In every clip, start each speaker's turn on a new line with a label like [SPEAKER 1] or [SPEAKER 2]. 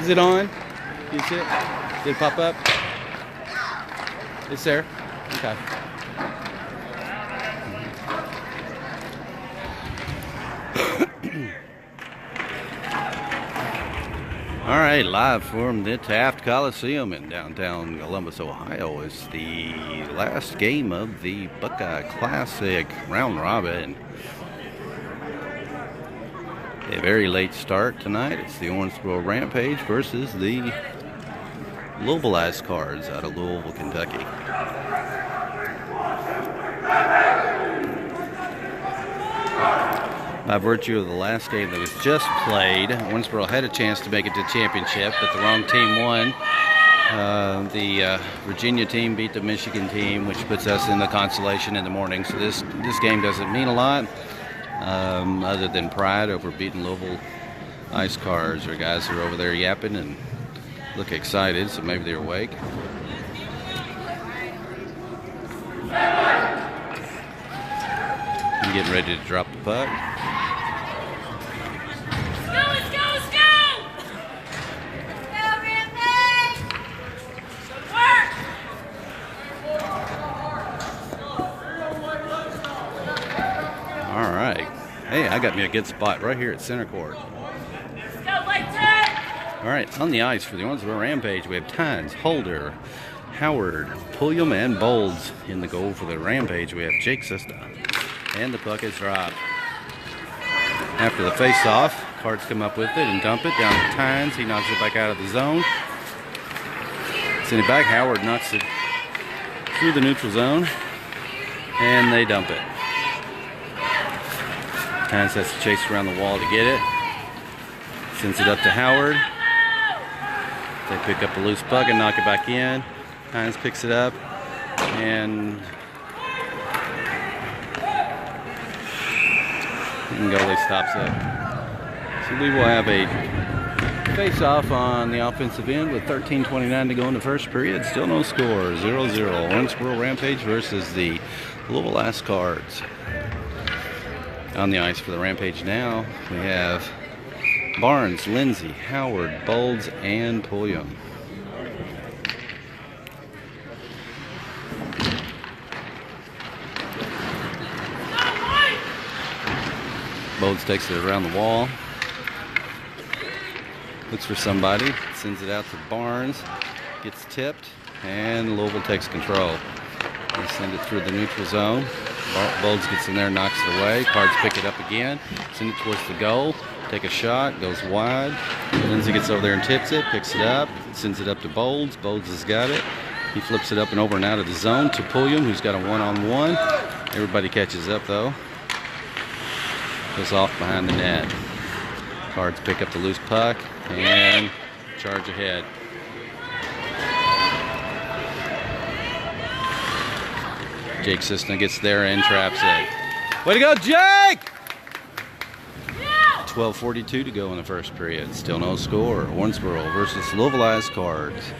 [SPEAKER 1] Is it on? You see it? Did it pop up? It's there. Okay. All right, live from the Taft Coliseum in downtown Columbus, Ohio, is the last game of the Buckeye Classic round robin. A very late start tonight. It's the Owensboro Rampage versus the Louisville Ice Cards out of Louisville, Kentucky. By virtue of the last game that was just played, Owensboro had a chance to make it to championship, but the wrong team won. The Virginia team beat the Michigan team, which puts us in the consolation in the morning. So this game doesn't mean a lot, other than pride over beating Louisville Ice Cards, or guys who are over there yapping and look excited, so maybe they're awake. I'm getting ready to drop the puck. All right. Hey, I got me a good spot right here at center court. All right, on the ice for the Owensboro Rampage, we have Tynes, Holder, Howard, Pulliam, and Bolds. In the goal for the Rampage, we have Jake Sista. And the puck is dropped. After the face-off, Cards come up with it and dump it down to Tynes. He knocks it back out of the zone. Send it back. Howard knocks it through the neutral zone, and they dump it. Tynes has to chase around the wall to get it. Sends it up to Howard. They pick up a loose puck and knock it back in. Tynes picks it up, and goalie stops it. So we will have a face-off on the offensive end with 13:29 to go in the first period. Still no score, 0-0. Owensboro Rampage versus the Louisville Ice Cards. On the ice for the Rampage now, we have Barnes, Lindsay, Howard, Bolds, and Pulliam. Bolds takes it around the wall. Looks for somebody. Sends it out to Barnes. Gets tipped. And Louisville takes control. They send it through the neutral zone. Bolds gets in there, knocks it away. Cards pick it up again. Send it towards the goal. Take a shot. Goes wide. Lindsay gets over there and tips it. Picks it up. Sends it up to Bolds. Bolds has got it. He flips it up and over and out of the zone to Pulliam, who's got a one-on-one. Everybody catches up, though. Goes off behind the net. Cards pick up the loose puck and charge ahead. Jake Sisna gets there and traps it. Way to go, Jake! 12:42 to go in the first period. Still no score. Owensboro versus Louisville Ice Cards.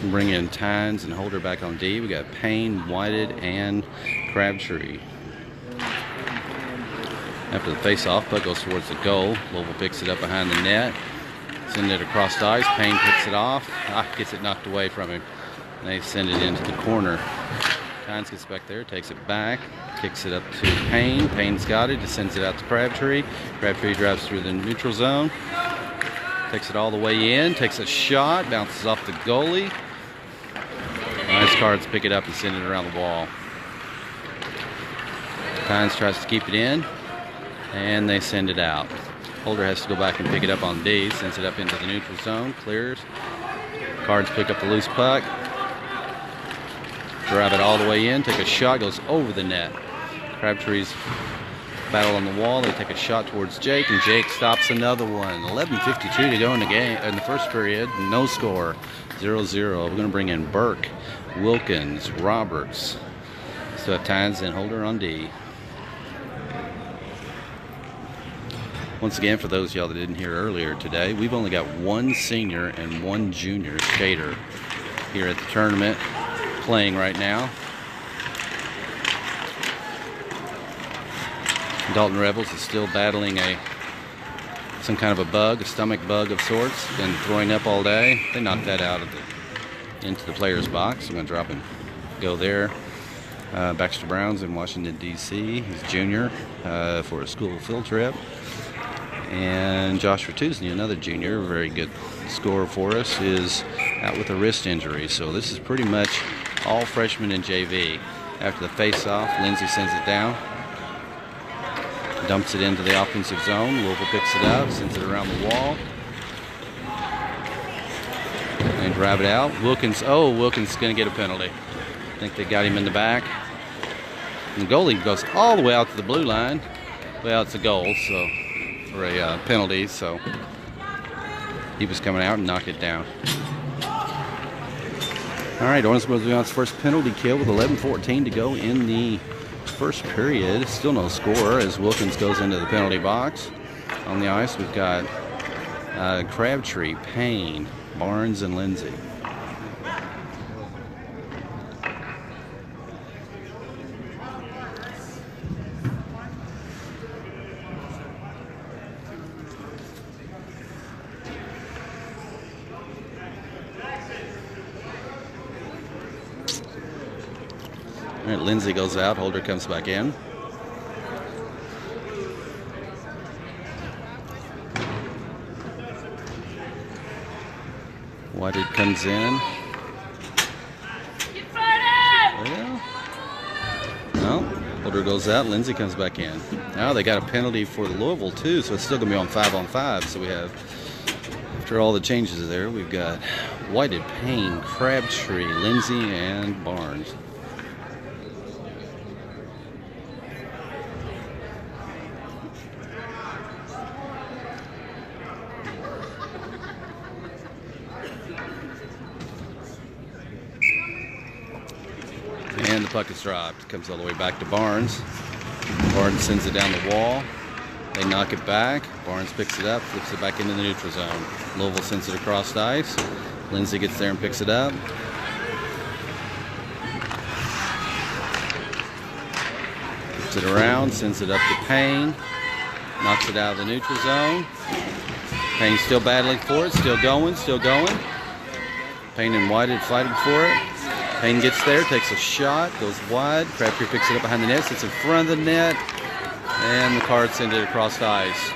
[SPEAKER 1] Bring in Tynes and Holder back on D. We got Payne, Whited, and Crabtree. After the face-off, puck goes towards the goal. Louisville picks it up behind the net. Send it across the ice. Payne picks it off. Gets it knocked away from him. And they send it into the corner. Tynes gets back there, takes it back, kicks it up to Payne. Payne's got it. He sends it out to Crabtree. Crabtree drives through the neutral zone. Takes it all the way in. Takes a shot. Bounces off the goalie. Ice Cards pick it up and send it around the wall. Tynes tries to keep it in, and they send it out. Holder has to go back and pick it up on D. Sends it up into the neutral zone. Clears. Cards pick up the loose puck. Drive it all the way in. Take a shot. Goes over the net. Crabtree's battle on the wall. They take a shot towards Jake, and Jake stops another one. 11:52 to go in the game, in the first period. No score. 0-0. We're going to bring in Burke, Wilkins, Roberts. So have Tynes and Holder on D. Once again, for those of y'all that didn't hear earlier today, we've only got one senior and one junior skater here at the tournament playing right now. Dalton Rebels is still battling some kind of a bug, a stomach bug of sorts. Been throwing up all day. They knocked that out of into the player's box. I'm going to drop him, go there. Baxter Brown's in Washington, D.C. He's junior for a school field trip. And Josh Ratusny, another junior, very good scorer for us, is out with a wrist injury. So this is pretty much all freshmen in JV. After the face-off, Lindsay sends it down. Dumps it into the offensive zone. Louisville picks it up, sends it around the wall. And drive it out. Wilkins is going to get a penalty. I think they got him in the back. And the goalie goes all the way out to the blue line. Well, it's a goal, so, or a penalty, so he was coming out and knocked it down. All right, Owensboro on its first penalty kill with 11:14 to go in the first period. Still no score as Wilkins goes into the penalty box. On the ice, we've got Crabtree, Payne, Barnes, and Lindsay. All right, Lindsay goes out, Holder comes back in. Whited comes in. Well, no, Holder goes out, Lindsay comes back in. Now they got a penalty for the Louisville too, so it's still gonna be on 5-on-5. So we have, after all the changes there, we've got Whited, Payne, Crabtree, Lindsay, and Barnes. And the puck is dropped. Comes all the way back to Barnes. Barnes sends it down the wall. They knock it back. Barnes picks it up, flips it back into the neutral zone. Louisville sends it across the ice. Lindsay gets there and picks it up. Gets it around, sends it up to Payne. Knocks it out of the neutral zone. Payne still battling for it, still going. Payne and Whited fighting for it. Payne gets there, takes a shot, goes wide. Crabtree picks it up behind the net, sits in front of the net, and the Cards send it across the ice.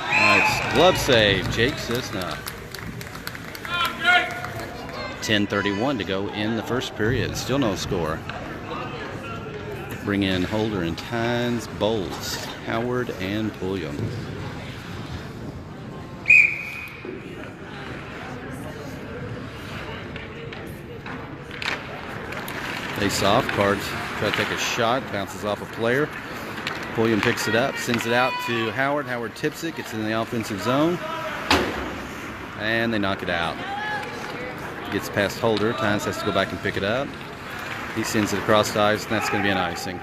[SPEAKER 1] Nice glove save, Jake Cisna. 10:31 to go in the first period. Still no score. Bring in Holder and Tynes, Bowles, Howard, and Pulliam. Face off, Cards try to take a shot, bounces off a player. Pulliam picks it up, sends it out to Howard. Howard tips it, gets in the offensive zone, and they knock it out. Gets past Holder. Tynes has to go back and pick it up. He sends it across the ice, and that's going to be an icing.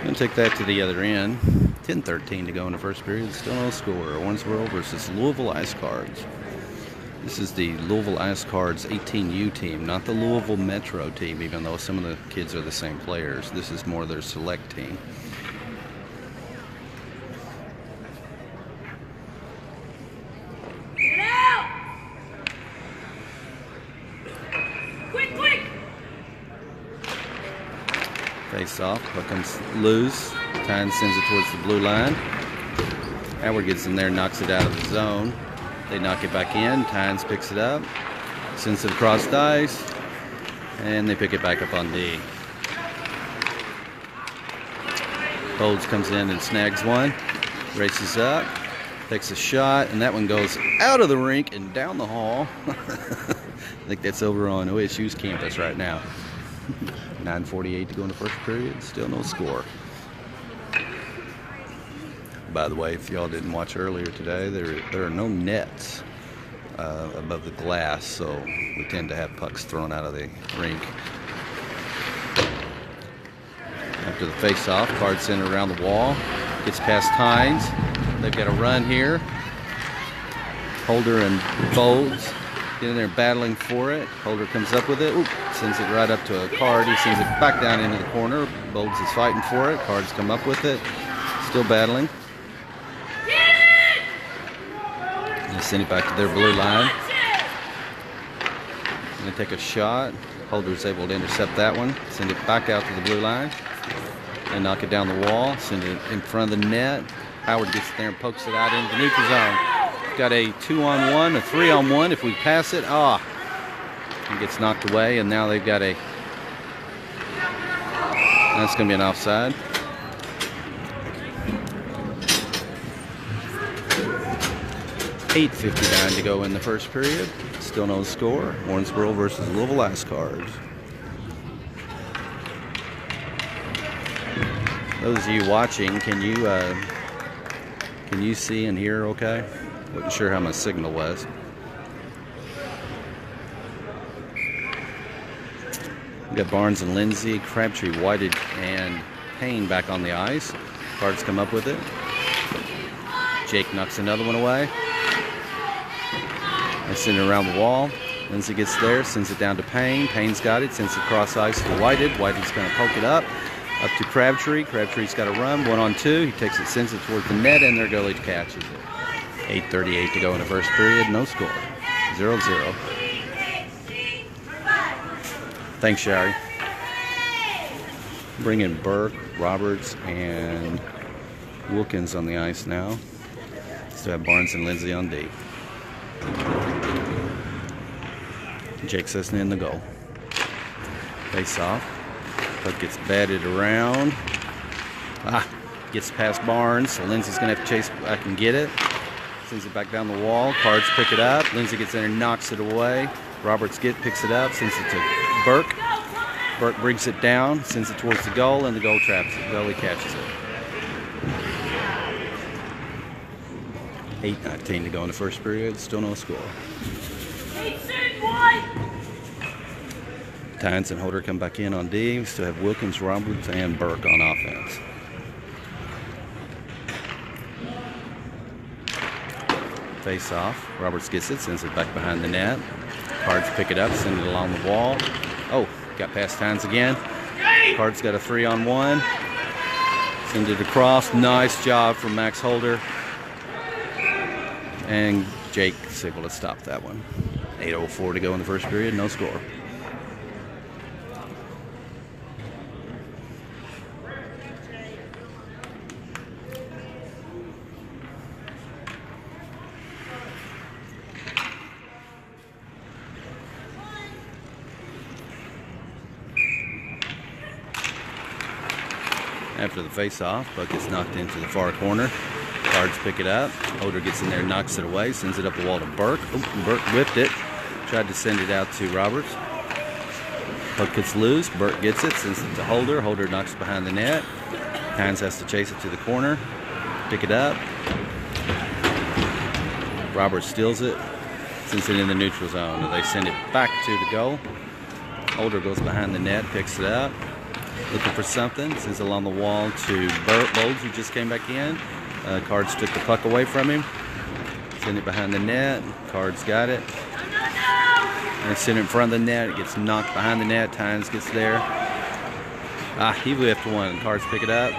[SPEAKER 1] Going to take that to the other end. 10:13 to go in the first period. Still no score. Owensboro versus Louisville Ice Cards. This is the Louisville Ice Cards 18U team, not the Louisville Metro team, even though some of the kids are the same players. This is more their select team.
[SPEAKER 2] Get out! Quick!
[SPEAKER 1] Face off, puck comes loose. Tynes sends it towards the blue line. Howard gets in there, knocks it out of the zone. They knock it back in. Tynes picks it up, sends it across the ice, and they pick it back up on D. Bowles comes in and snags one, races up, takes a shot, and that one goes out of the rink and down the hall. I think that's over on OSU's campus right now. 9:48 to go in the first period. Still no score. By the way, if y'all didn't watch earlier today, there are no nets above the glass, so we tend to have pucks thrown out of the rink. After the face-off, Card center around the wall, gets past Tynes. They've got a run here. Holder and Bowles Get in there battling for it. Holder comes up with it. Oop, sends it right up to a card. He sends it back down into the corner. Bolds is fighting for it. Cards come up with it. Still battling. They send it back to their blue line. Going to take a shot. Holder's able to intercept that one. Send it back out to the blue line. And knock it down the wall. Send it in front of the net. Howard gets there and pokes it out into the neutral zone. Got a 2-on-1, a 3-on-1. If we pass it, it gets knocked away, and now they've got a. That's going to be an offside. $8:59 to go in the first period. Still no score. Owensboro versus Louisville Ice Cards. Those of you watching, can you see and hear okay? Wasn't sure how my signal was. We got Barnes and Lindsay, Crabtree, Whited, and Payne back on the ice. Cards come up with it. Jake knocks another one away. They send it around the wall. Lindsay gets there, sends it down to Payne. Payne's got it, sends it across ice to Whited. Whited's going to poke it up to Crabtree. Crabtree's got a run, 1-on-2. He takes it, sends it towards the net, and their goalie catches it. 8:38 to go in the first period. No score. 0-0. Thanks, Shari. Bring in Burke, Roberts, and Wilkins on the ice now. Still have Barnes and Lindsay on D. Jake Cessna in the goal. Face off. Puck gets batted around. Gets past Barnes, so Lindsay's going to have to chase back and get it. Sends it back down the wall. Cards pick it up. Lindsay gets in and knocks it away. Roberts picks it up, sends it to Burke. Burke brings it down, sends it towards the goal, and the goal traps it. Goalie catches it. 8:19 to go in the first period. Still no score. Tynes and Holder come back in on D. We still have Wilkins, Roberts, and Burke on offense. Face off. Roberts gets it, sends it back behind the net. Cards pick it up, send it along the wall. Got past Tynes again. Cards got a 3-on-1. Send it across. Nice job from Max Holder. And Jake's able to stop that one. 8:04 to go in the first period. No score. After the face-off, puck gets knocked into the far corner. Cards pick it up. Holder gets in there, knocks it away, sends it up the wall to Burke. Burke whipped it. Tried to send it out to Roberts. Puck gets loose. Burke gets it, sends it to Holder. Holder knocks it behind the net. Hines has to chase it to the corner. Pick it up. Roberts steals it. Sends it in the neutral zone. They send it back to the goal. Holder goes behind the net, picks it up. Looking for something, sends it along the wall to Bolds, who just came back in. Cards took the puck away from him. Send it behind the net. Cards got it. And send it in front of the net. It gets knocked behind the net. Tynes gets there. He whiffed one. Cards pick it up.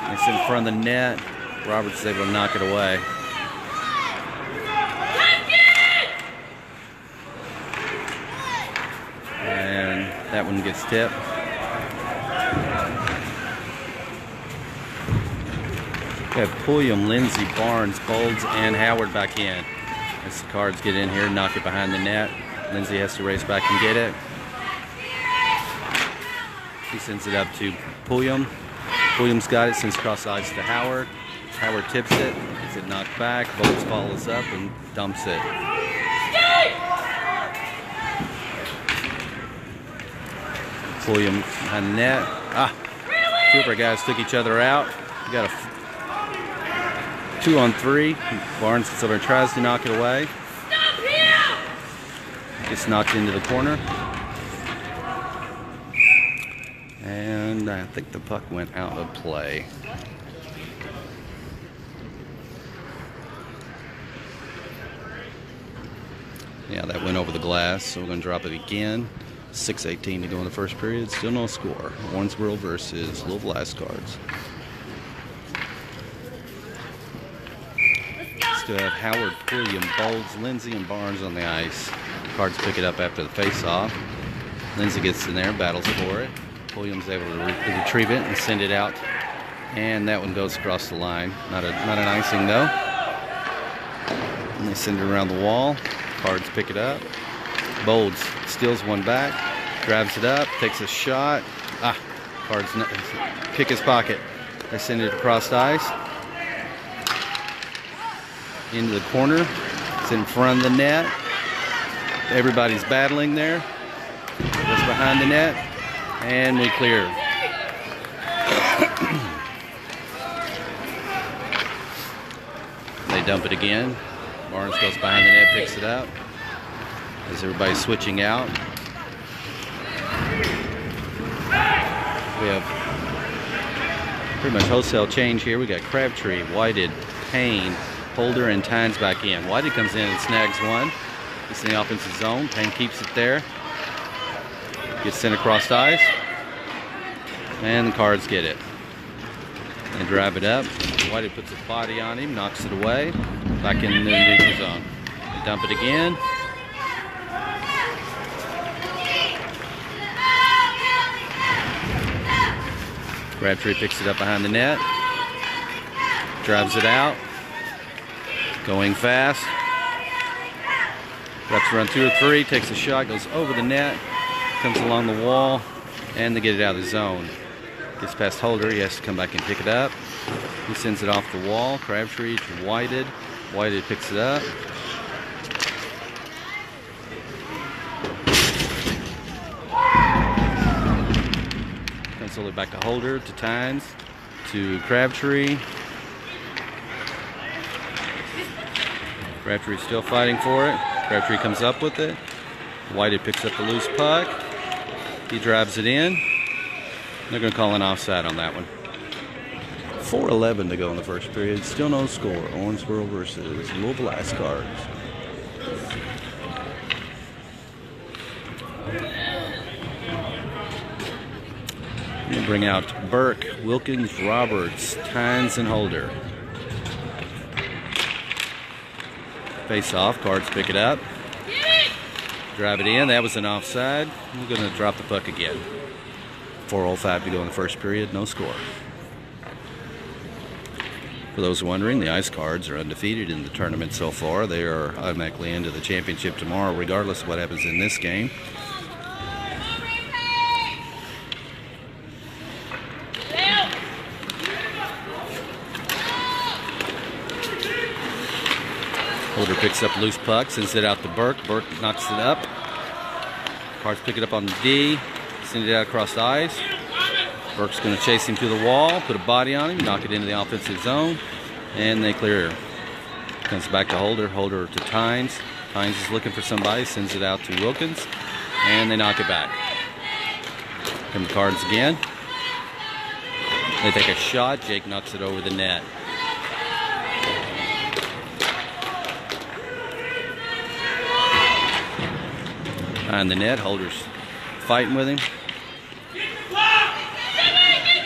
[SPEAKER 1] And send it in front of the net. Roberts is able to knock it away. That one gets tipped. We have Pulliam, Lindsay, Barnes, Bolds, and Howard back in. As the Cards get in here, knock it behind the net. Lindsay has to race back and get it. He sends it up to Pulliam. Pulliam's got it, sends across the ice to Howard. Howard tips it, gets it knocked back. Bolds follows up and dumps it. Pulliam behind the net. Two of our guys took each other out. We got a 2-on-3. Barnes gets over and tries to knock it away. Gets knocked into the corner. And I think the puck went out of play. Yeah, that went over the glass, so we're going to drop it again. 6:18 to go in the first period. Still no score. Owensboro versus Louisville Ice Cards. Still have Howard, Pulliam, Bolds, Lindsay, and Barnes on the ice. Cards pick it up after the face-off. Lindsay gets in there, battles for it. Pulliam's able to retrieve it and send it out. And that one goes across the line. Not an icing, though. And they send it around the wall. Cards pick it up. Bolds steals one back, grabs it up, takes a shot. Cards pick his pocket. They send it across the ice. Into the corner. It's in front of the net. Everybody's battling there. Just behind the net. And we clear. They dump it again. Barnes goes behind the net, picks it up. As everybody's switching out. We have pretty much wholesale change here. We got Crabtree, Whited, Payne, Holder, and Tynes back in. Whited comes in and snags one. It's in the offensive zone. Payne keeps it there. Gets sent across the ice. And the Cards get it. They drive it up. Whited puts his body on him, knocks it away. Back in the neutral zone. They dump it again. Crabtree picks it up behind the net. Drives it out. Going fast. Wraps around 2 or 3. Takes a shot. Goes over the net. Comes along the wall. And they get it out of the zone. Gets past Holder. He has to come back and pick it up. He sends it off the wall. Crabtree to Whited. Whited picks it up. Comes slowly back to Holder, to Tynes, to Crabtree. Crabtree still fighting for it. Crabtree comes up with it. Whited picks up the loose puck. He drives it in. They're going to call an offside on that one. 4:11 to go in the first period. Still no score. Owensboro versus Louisville Ice Cards. I'm going to bring out Burke, Wilkins, Roberts, Tynes, and Holder. Face off. Cards pick it up. Drive it in. That was an offside. We're going to drop the puck again. 4:05 to go in the first period. No score. For those wondering, the Ice Cards are undefeated in the tournament so far. They are automatically into the championship tomorrow, regardless of what happens in this game. Holder picks up loose puck, sends it out to Burke. Burke knocks it up. Cards pick it up on the D, send it out across the ice. Burke's going to chase him to the wall, put a body on him, knock it into the offensive zone, and they clear. Comes back to Holder, Holder to Tynes. Tynes is looking for somebody, sends it out to Wilkins, and they knock it back. Come the Cards again. They take a shot, Jake knocks it over the net. Behind the net, Holder's fighting with him.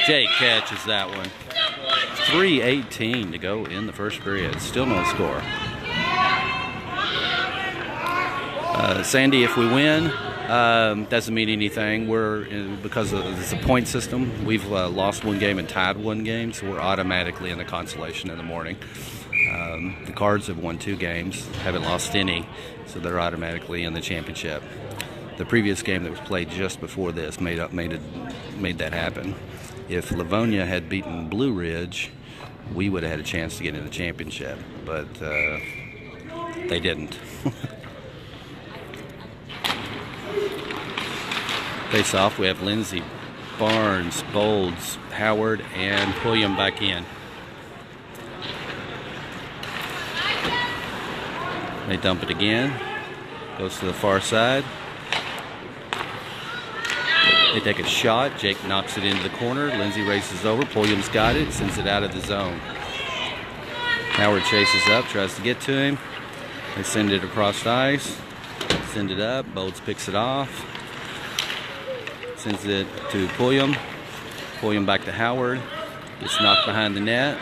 [SPEAKER 1] Jake catches that one. 3:18 to go in the first period. Still no score. Sandy, if we win, doesn't mean anything. Because it's a point system, we've lost one game and tied one game, so we're automatically in the consolation in the morning. The Cards have won 2 games, haven't lost any, so they're automatically in the championship. The previous game that was played just before this made that happen. If Livonia had beaten Blue Ridge, we would have had a chance to get in the championship, but they didn't. Face off, we have Lindsay, Barnes, Bolds, Howard, and Pulliam back in. They dump it again. Goes to the far side. They take a shot. Jake knocks it into the corner. Lindsay races over. Pulliam's got it. Sends it out of the zone. Howard chases up. Tries to get to him. They send it across the ice. Send it up. Bolds picks it off. Sends it to Pulliam. Pulliam back to Howard. Gets knocked behind the net.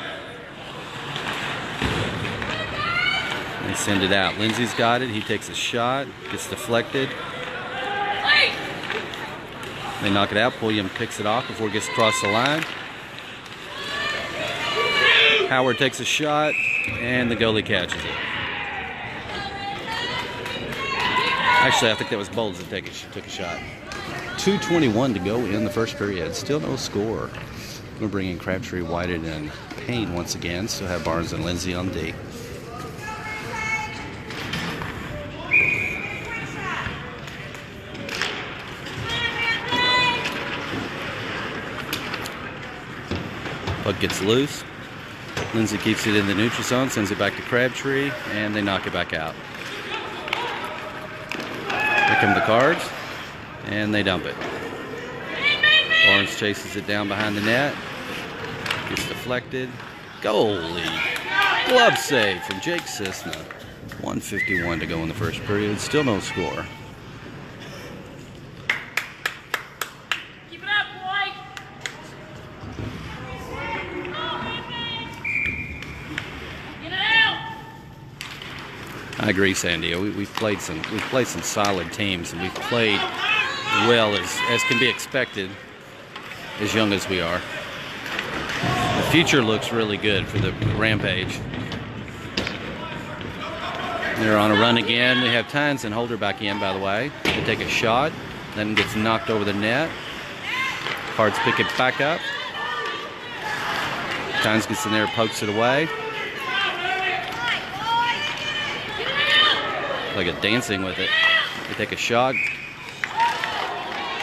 [SPEAKER 1] They send it out. Lindsay's got it. He takes a shot. Gets deflected. They knock it out. Pulliam picks it off before it gets across the line. Howard takes a shot, and the goalie catches it. Actually, I think that was Bolds that took a shot. 2:21 to go in the first period. Still no score. We're bringing Crabtree, Whited, and Payne once again. Still have Barnes and Lindsay on D. Puck gets loose. Lindsay keeps it in the neutral zone, sends it back to Crabtree, and they knock it back out. Here come the Cards, and they dump it. Barnes chases it down behind the net. Gets deflected. Goalie. Glove save from Jake Cisna. 1:51 to go in the first period. Still no score. I agree, Sandy. We've played some solid teams, and we've played well as can be expected, as young as we are. The future looks really good for the Rampage. They're on a run again. We have Tynes and Holder back in, by the way. They take a shot, then gets knocked over the net. Cards pick it back up. Tynes gets in there, pokes it away. Like a dancing with it. They take a shot.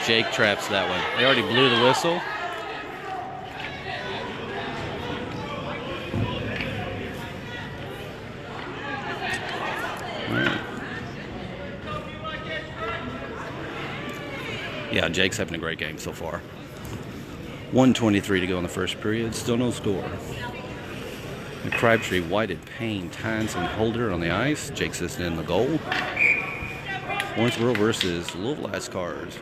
[SPEAKER 1] Jake traps that one. They already blew the whistle. Yeah, Jake's having a great game so far. 1:23 to go in the first period. Still no score. Crabtree, Whited, Payne, Tynes, and Holder on the ice. Jake Cisna in the goal. Owensboro versus Louisville Ice Cards.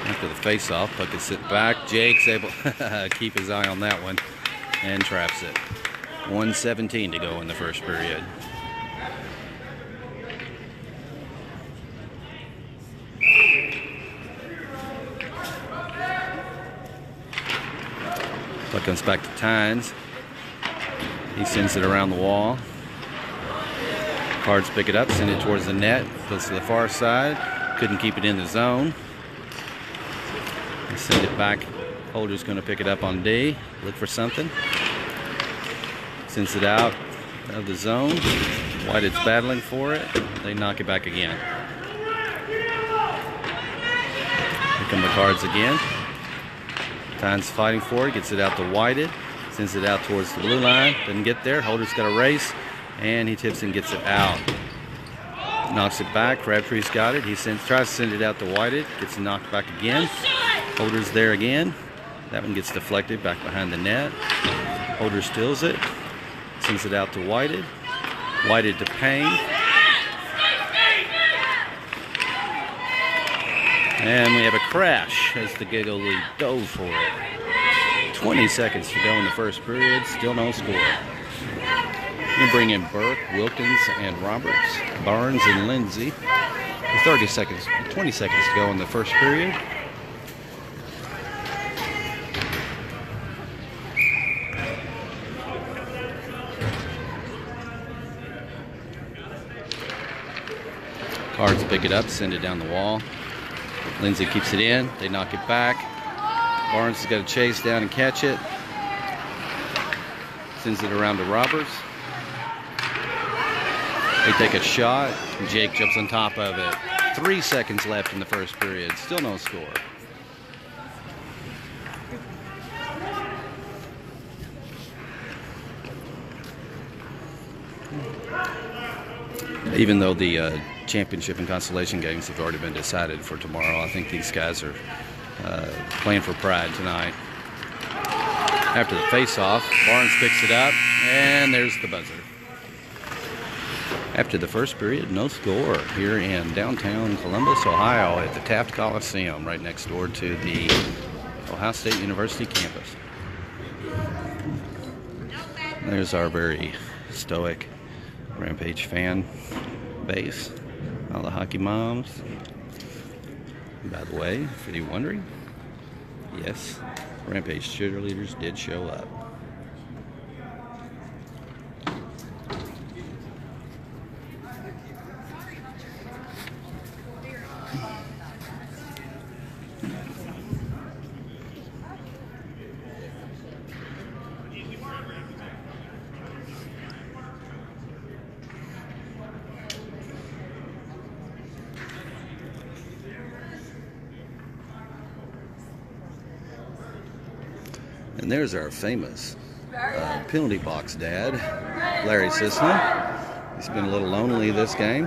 [SPEAKER 1] After the face-off, puck is sit back. Jake's able to keep his eye on that one and traps it. 1:17 to go in the first period. Puck comes back to Tynes. He sends it around the wall. Cards pick it up, send it towards the net. Goes to the far side. Couldn't keep it in the zone. They send it back. Holder's going to pick it up on D. Look for something. Sends it out of the zone. White's battling for it. They knock it back again. Here come the Cards again. Tynes fighting for it, gets it out to Whited, sends it out towards the blue line, doesn't get there. Holder's got a race, and he tips and gets it out. Knocks it back. Crabtree's got it. He tries to send it out to Whited, gets knocked back again. Holder's there again. That one gets deflected back behind the net. Holder steals it, sends it out to Whited. Whited to Payne. And we have a crash as the goalie dove for it. 20 seconds to go in the first period. Still no score. We'll bring in Burke, Wilkins, and Roberts, Barnes, and Lindsay. 20 seconds to go in the first period. Cards pick it up, send it down the wall. Lindsay keeps it in. They knock it back. Barnes has got to chase down and catch it. Sends it around to Roberts. They take a shot. Jake jumps on top of it. 3 seconds left in the first period. Still no score. Even though the championship and consolation games have already been decided for tomorrow, I think these guys are playing for pride tonight. After the face-off, Barnes picks it up, and there's the buzzer. After the first period, no score here in downtown Columbus, Ohio at the Taft Coliseum, right next door to the Ohio State University campus. There's our very stoic Rampage fan base, all the hockey moms. By the way, for you wondering, yes, Rampage cheerleaders did show up. And there's our famous penalty box dad, Larry Sisson. He's been a little lonely this game.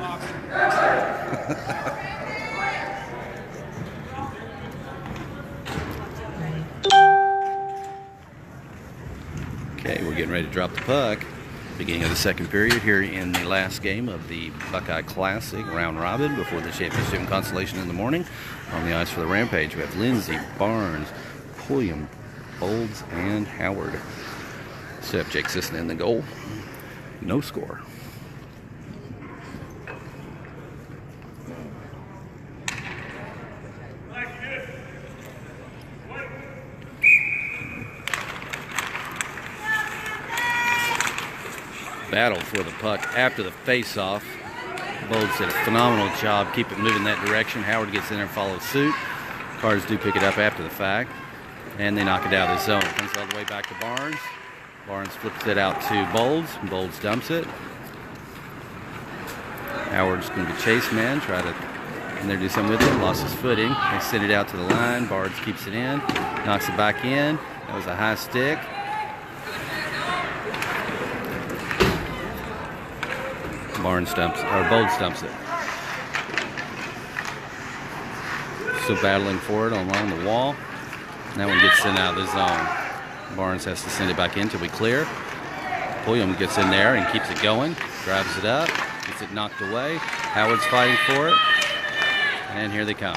[SPEAKER 1] Okay, we're getting ready to drop the puck. Beginning of the second period here in the last game of the Buckeye Classic round robin before the championship and consolation in the morning. On the ice for the Rampage, we have Lindsay, Barnes, Pulliam, Bolds, and Howard. Set up Jake Sisson in the goal. No score. Battle for the puck after the face-off. Bolds did a phenomenal job keeping moving that direction. Howard gets in there and follows suit. Cards do pick it up after the fact, and they knock it out of the zone. It comes all the way back to Barnes. Barnes flips it out to Bolds. Bolds dumps it. Howard's going to be chase man, try to and they do something with it. Lost his footing. They send it out to the line. Barnes keeps it in, knocks it back in. That was a high stick. Barnes dumps, or Bolds dumps it. Still battling for it along the wall. That one gets sent out of the zone. Barnes has to send it back in till we clear. Pulliam gets in there and keeps it going. Drives it up. Gets it knocked away. Howard's fighting for it. And here they come.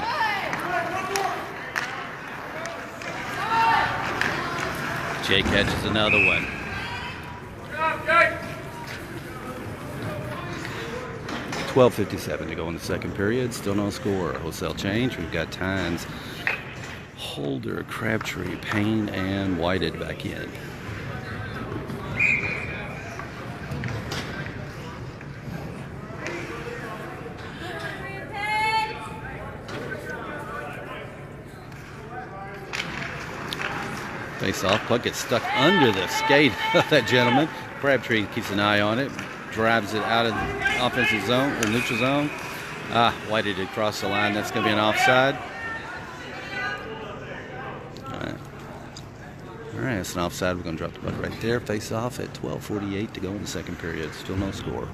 [SPEAKER 1] Jake catches another one. 12:57 to go in the second period. Still no score. Wholesale change. We've got Tynes, Holder, Crabtree, Payne, and Whited back in. Face off. Puck gets stuck under the skate of that gentleman. Crabtree keeps an eye on it. Drives it out of the offensive zone, or neutral zone. Whited did cross the line. That's going to be an offside. All right, it's an offside. We're going to drop the puck right there. Face off at 12:48 to go in the second period. Still no score.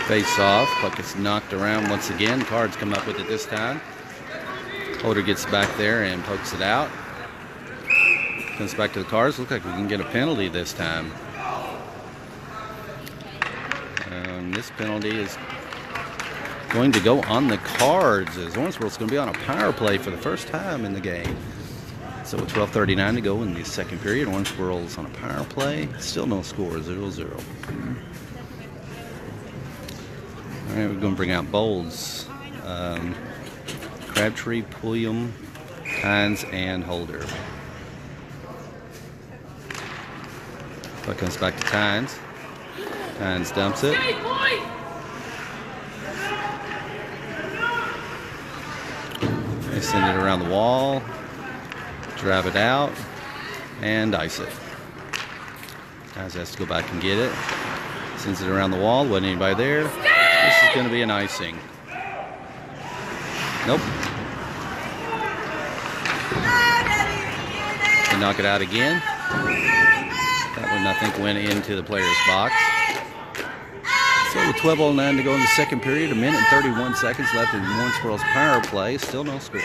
[SPEAKER 1] Face off. Puck gets knocked around once again. Cards come up with it this time. Holder gets back there and pokes it out. Comes back to the Cards. Looks like we can get a penalty this time. This penalty is going to go on the Cards, as Owensboro's going to be on a power play for the first time in the game. So with 12:39 to go in the second period, Owensboro's on a power play. Still no score, 0-0. All right, we're going to bring out Bolds, Crabtree, Pulliam, Tynes, and Holder. Puck comes back to Tynes. Tynes dumps it. They send it around the wall, drive it out, and ice it. Tynes has to go back and get it. Sends it around the wall. Wasn't anybody there. This is going to be an icing. Nope. They knock it out again. That one, I think, went into the player's box. So With 12:09 to go in the second period, 1 minute and 31 seconds left in Owensboro's power play. Still no score.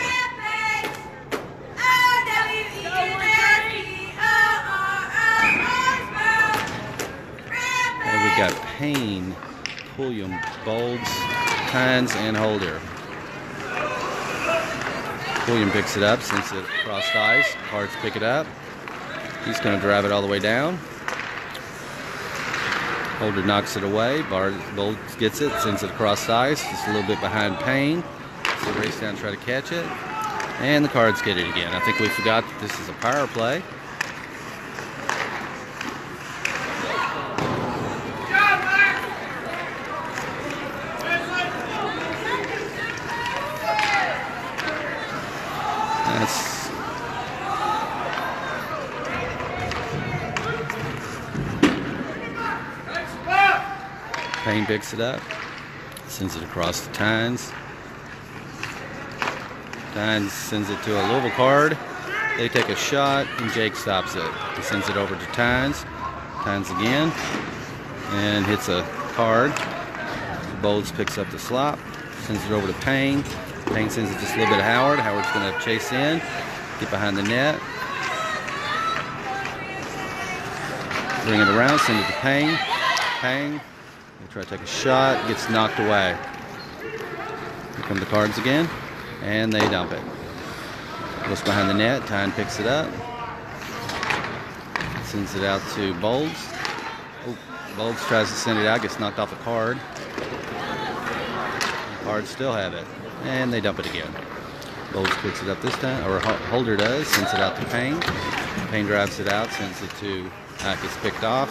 [SPEAKER 1] And we've got Payne, Pulliam, Bolds, Hines, and Holder. Pulliam picks it up, sends it across ice. Cards pick it up. He's going to drive it all the way down. Holder knocks it away. Bolds gets it, sends it across ice. Just a little bit behind Payne. So race down, try to catch it. And the Cards get it again. I think we forgot that this is a power play. Payne picks it up, sends it across to Tynes. Tynes sends it to a Louisville Card. They take a shot, and Jake stops it. He sends it over to Tynes. Tynes again, and hits a card. Bolds picks up the slop, sends it over to Payne. Payne sends it just a little bit to Howard. Howard's going to chase in, get behind the net. Bring it around, send it to Payne. Payne. They try to take a shot, gets knocked away. Here come the Cards again, and they dump it. Goes behind the net, Tyne picks it up. Sends it out to Bolds. Oh, Bolds tries to send it out, gets knocked off the card. The Cards still have it, and they dump it again. Bolds picks it up this time, or Holder does, sends it out to Payne. Payne drives it out, sends it to, gets picked off.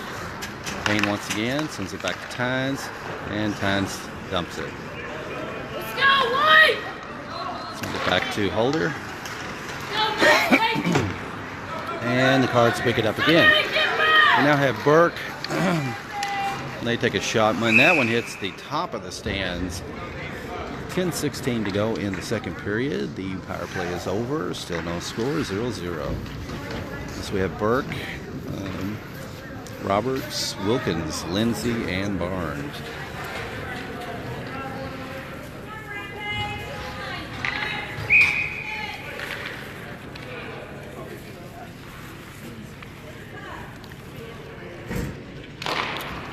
[SPEAKER 1] Payne once again, sends it back to Tynes, and Tynes dumps it.
[SPEAKER 2] Let's go, White!
[SPEAKER 1] Sends it back to Holder. And the Cards pick it up again. We now have Burke. They take a shot. When that one hits the top of the stands, 10:16 to go in the second period. The power play is over. Still no score, 0-0. So we have Burke, Roberts, Wilkins, Lindsay, and Barnes.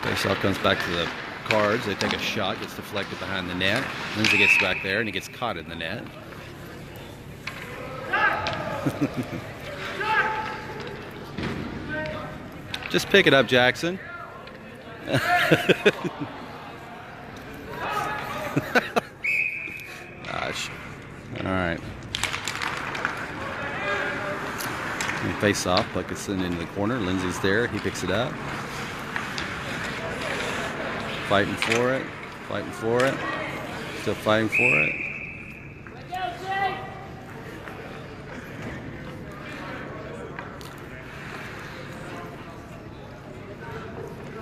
[SPEAKER 1] Faceoff comes back to the Cards. They take a shot, gets deflected behind the net. Lindsay gets back there, and he gets caught in the net. Just pick it up, Jackson. Gosh. All right. And face off. Puck is sent into the corner. Lindsay's there. He picks it up. Fighting for it. Fighting for it. Still fighting for it.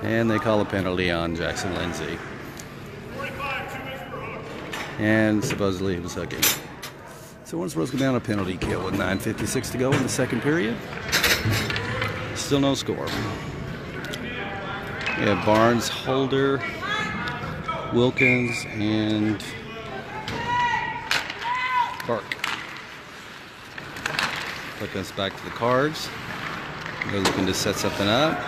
[SPEAKER 1] And they call a penalty on Jackson Lindsay. And supposedly he was hooking. So Owensboro's going to be on a penalty kill with 9:56 to go in the second period. Still no score. We have Barnes, Holder, Wilkins, and Burke. Put us back to the Cards. They're looking to set something up.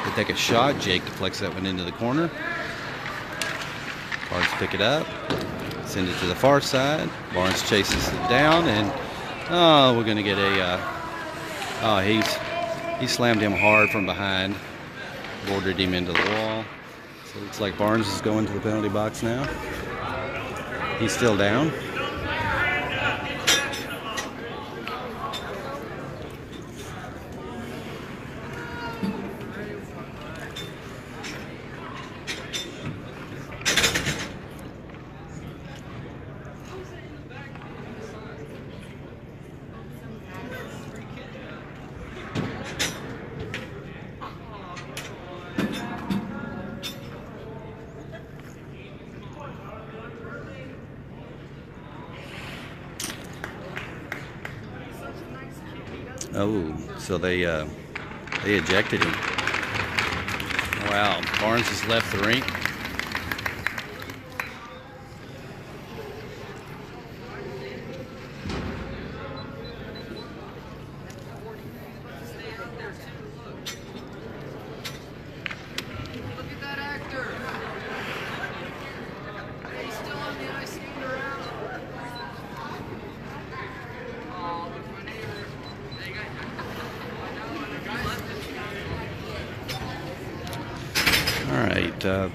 [SPEAKER 1] They take a shot. Jake deflects that one into the corner. Cards pick it up. Send it to the far side. Barnes chases it down, and we're going to get a. He slammed him hard from behind, bordered him into the wall. So it looks like Barnes is going to the penalty box now. He's still down. Oh, so they ejected him. Oh, Wow, Barnes has left the rink.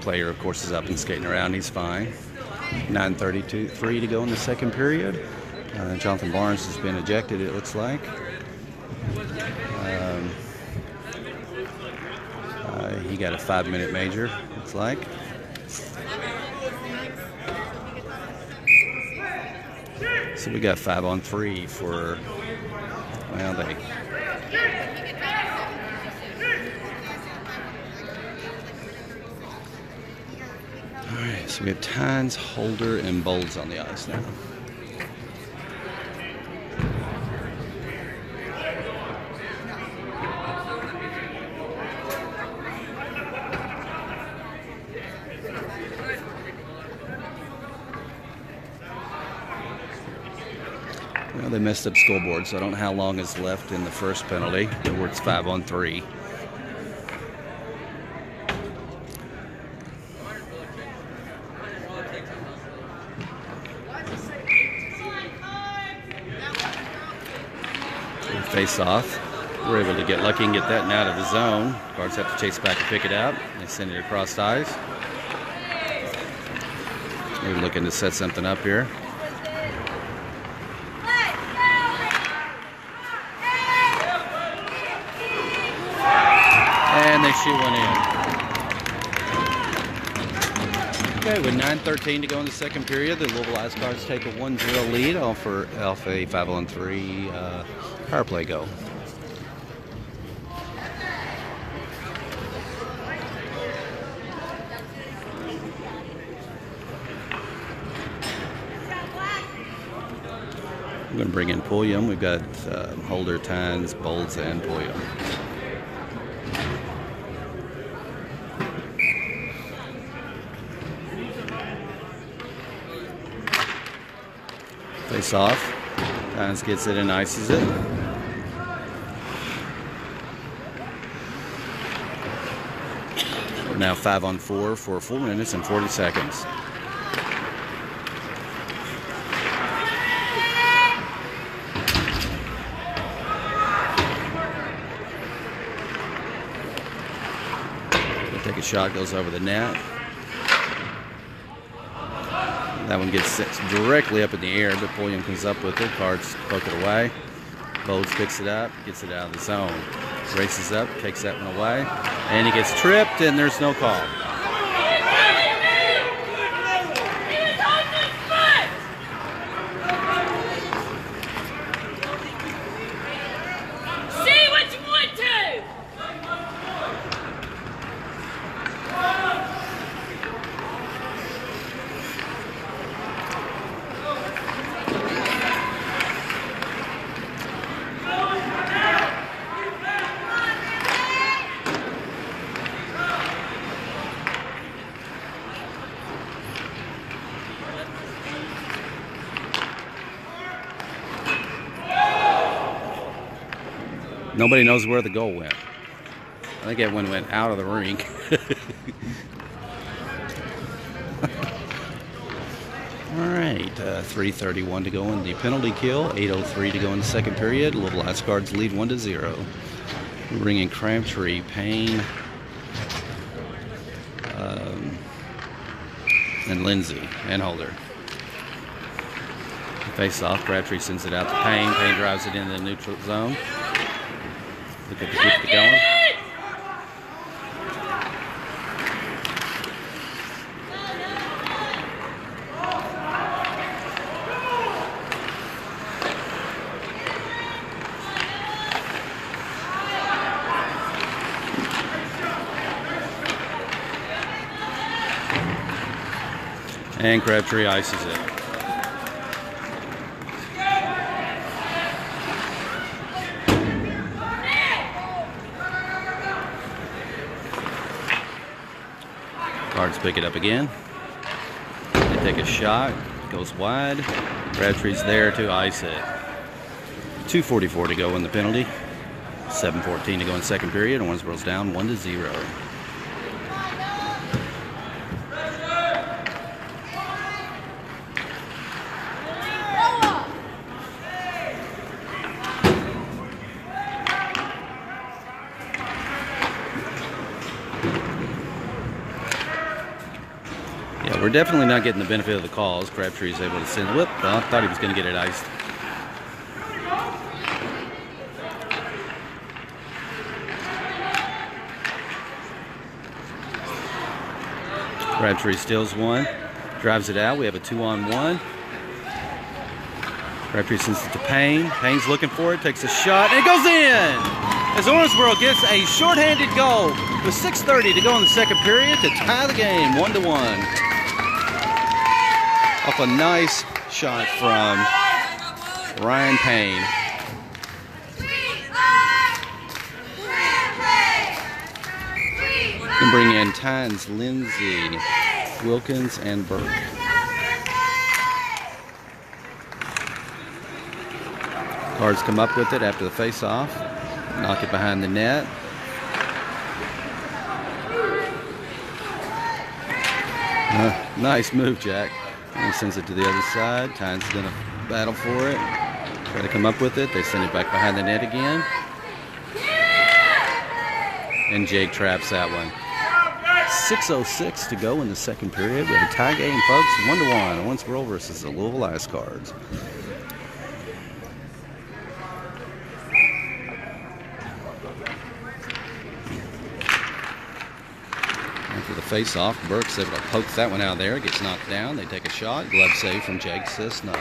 [SPEAKER 1] Player, of course, is up and skating around. He's fine. 9:33 to go in the second period. Jonathan Barnes has been ejected, it looks like. He got a 5-minute major, looks like. So we got 5-on-3 for, well, they... Alright, so we have Tynes, Holder, and Bowles on the ice now. Well, they messed up scoreboard, so I don't know how long is left in the first penalty, where it's 5-on-3. Face off. We're able to get lucky and get that and out of the zone. Guards have to chase back and pick it out. They send it across the ice. Maybe looking to set something up here. And they shoot one in. Okay, with 9:13 to go in the second period, the Louisville Ice Guards take a 1-0 lead off a 5-on-3 power play goal. I'm going to bring in Pulliam. We've got Holder, Tynes, Bowles, and Pulliam. Face off. Tynes gets it and ices it. We're now 5-on-4 for 4 minutes and 40 seconds. We'll take a shot, goes over the net. That one gets set directly up in the air, but Pulliam comes up with it. Cards poke it away. Bowles picks it up, gets it out of the zone. Races up, takes that one away, and he gets tripped, and there's no call. Nobody knows where the goal went. I think that one went out of the rink. All right, 3:31 to go in the penalty kill. 8:03 to go in the second period. Louisville Ice Guards lead 1-0. We bring in Crabtree, Payne, and Lindsay and Holder. Face off. Crabtree sends it out to Payne. Payne drives it into the neutral zone. Look at the keep it going. And Crabtree ices it. Cards pick it up again. They take a shot. Goes wide. Crabtree's there to ice it. 2:44 to go in the penalty. 7:14 to go in second period. Owensboro's down 1-0. Yeah, we're definitely not getting the benefit of the calls. Crabtree's able to send. Whoop! I thought he was going to get it iced. Crabtree steals one, drives it out. We have a 2-on-1. Crabtree sends it to Payne. Payne's looking for it, takes a shot, and it goes in! As Owensboro gets a shorthanded goal with 6:30 to go in the second period to tie the game 1-1. Off a nice shot from Ryan Payne. And bring in Tynes, Lindsay, Wilkins, and Burke. Cards come up with it after the face-off. Knock it behind the net. Nice move, Jack. And he sends it to the other side. Tynes is going to battle for it. Try to come up with it. They send it back behind the net again. And Jake traps that one. 6:06 to go in the second period. We have a tie game, folks. 1-1. Owensboro versus the Louisville Ice Cards. After the face-off, Burke's able to poke that one out of there. It gets knocked down. They take a shot. Glove save from Jake Sisnut.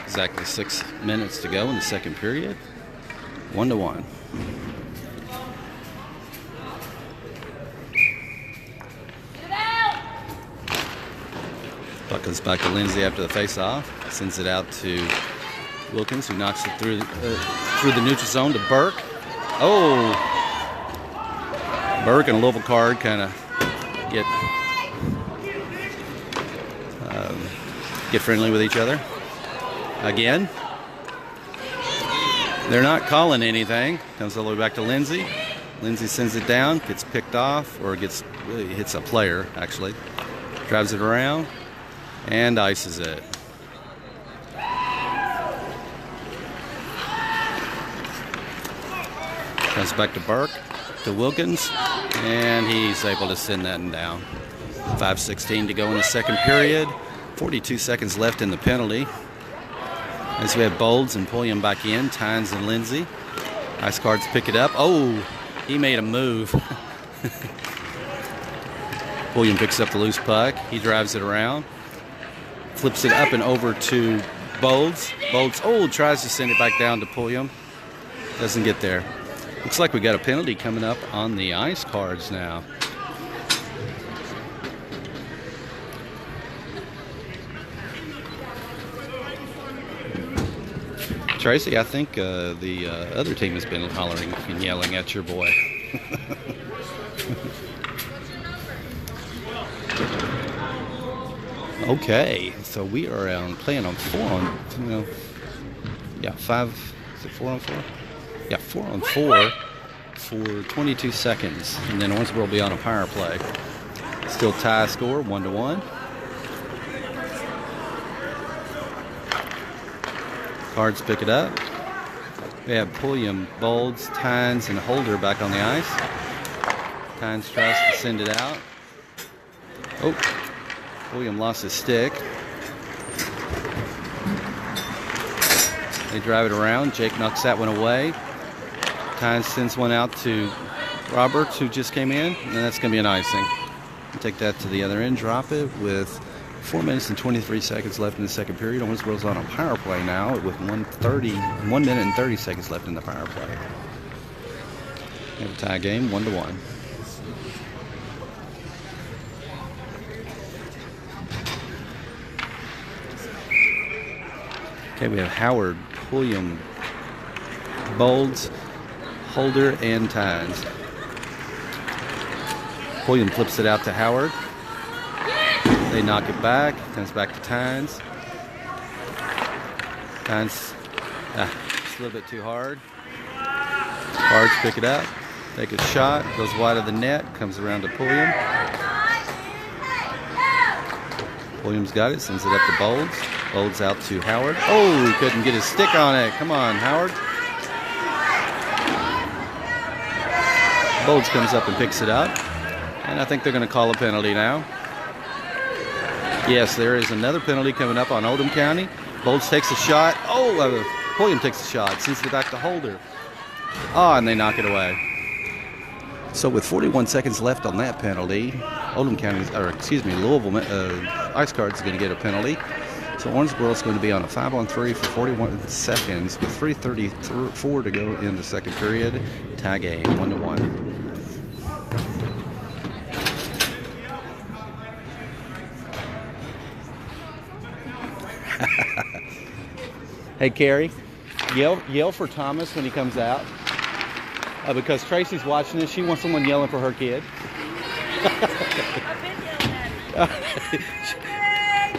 [SPEAKER 1] Exactly 6 minutes to go in the second period. 1-1. Puck goes back to Lindsay after the face-off. Sends it out to Wilkins, who knocks it through the neutral zone to Burke. Oh! Burke and a Louisville card kind of get friendly with each other. Again. They're not calling anything. Comes all the way back to Lindsay. Lindsay sends it down, gets picked off, or hits a player, actually. Drives it around. And ices it. Comes back to Burke, to Wilkins, and he's able to send that down. 5:16 to go in the second period. 42 seconds left in the penalty. As we have Bolds and Pulliam back in, Tynes and Lindsay. Ice Cards pick it up. Oh, he made a move. Pulliam picks up the loose puck. He drives it around. Flips it up and over to Bolds. Bolds, tries to send it back down to Pulliam. Doesn't get there. Looks like we got a penalty coming up on the Ice Cards now. Tracy, I think the other team has been hollering and yelling at your boy. Okay, so we are playing on 4-on-4. Yeah, 5. Is it 4-on-4? Yeah, 4-on-4 for 22 seconds, and then Owensboro will be on a power play. Still tie score, 1-1. Cards pick it up. We have Pulliam, Bolds, Tynes, and Holder back on the ice. Tynes tries to send it out. Oh. William lost his stick. They drive it around. Jake knocks that one away. Tynes sends one out to Roberts, who just came in, and that's going to be an icing. Take that to the other end, drop it with 4 minutes and 23 seconds left in the second period. Owensboro's on a power play now with 1 minute and 30 seconds left in the power play. We have a tie game, 1-1. Okay, we have Howard, Pulliam, Bolds, Holder, and Tynes. Pulliam flips it out to Howard. They knock it back. Comes back to Tynes. Tynes, just a little bit too hard. Cards pick it up. Take a shot. Goes wide of the net. Comes around to Pulliam. Pulliam's got it. Sends it up to Bolds. Bolds out to Howard. Oh, he couldn't get his stick on it. Come on, Howard. Bolds comes up and picks it up. And I think they're going to call a penalty now. Yes, there is another penalty coming up on Oldham County. Bolds takes a shot. Oh, Pulliam takes a shot. Sends it back to Holder. Oh, and they knock it away. So with 41 seconds left on that penalty, Louisville Ice Cards is going to get a penalty. So Owensboro is going to be on a 5-on-3 for 41 seconds with 3:34 to go in the second period. Tie game, 1-1. Hey, Carrie, yell for Thomas when he comes out. Because Tracy's watching this. She wants someone yelling for her kid.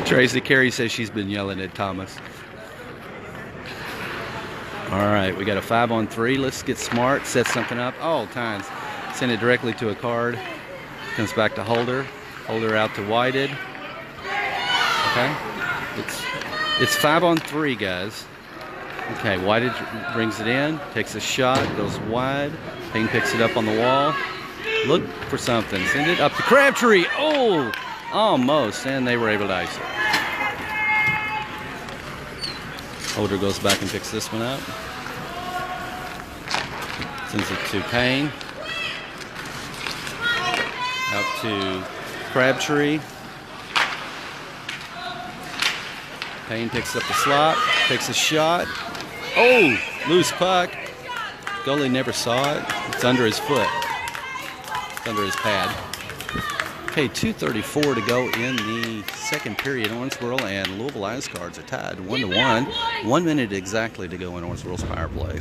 [SPEAKER 1] Tracy, Carrie says she's been yelling at Thomas. All right, we got a 5-on-3. Let's get smart, set something up. Oh, Tynes. Send it directly to a card. Comes back to Holder. Holder out to Whited. Okay. It's 5-on-3, guys. Okay, Whited brings it in, takes a shot, goes wide. Payne picks it up on the wall. Look for something. Send it up to Crabtree. Oh, almost. And they were able to ice it. Holder goes back and picks this one up. Sends it to Payne. Out to Crabtree. Payne picks up the slot, takes a shot. Oh, loose puck. Goalie never saw it. It's under his foot. It's under his pad. Okay, 2:34 to go in the second period. Owensboro and Louisville Ice Cards are tied 1-1. 1 minute exactly to go in Owensboro's power play.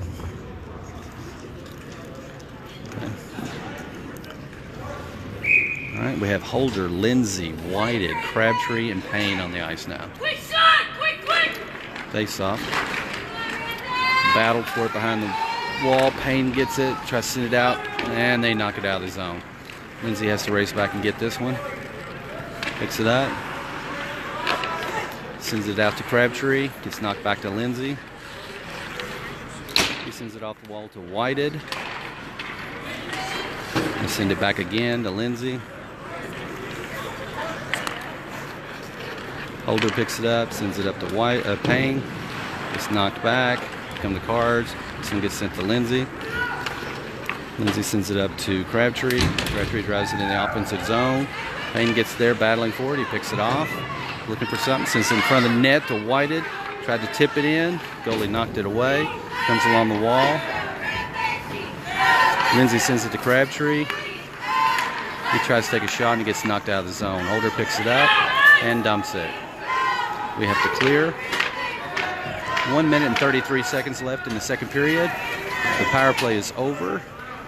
[SPEAKER 1] Okay. All right, we have Holder, Lindsay, Whited, Crabtree, and Payne on the ice now.
[SPEAKER 2] Quick shot! Quick!
[SPEAKER 1] Face off. Battled for it behind the wall. Payne gets it, tries to send it out, and they knock it out of the zone. Lindsay has to race back and get this one. Picks it up. Sends it out to Crabtree. Gets knocked back to Lindsay. He sends it off the wall to Whited. They send it back again to Lindsay. Holder picks it up, sends it up to Payne. Gets knocked back. Come the cards. This one gets sent to Lindsay. Lindsay sends it up to Crabtree. Crabtree drives it in the offensive zone. Payne gets there, battling for it. He picks it off. Looking for something. Sends it in front of the net to Whited. Tried to tip it in. Goalie knocked it away. Comes along the wall. Lindsay sends it to Crabtree. He tries to take a shot and he gets knocked out of the zone. Holder picks it up and dumps it. We have to clear. 1 minute and 33 seconds left in the second period. The power play is over.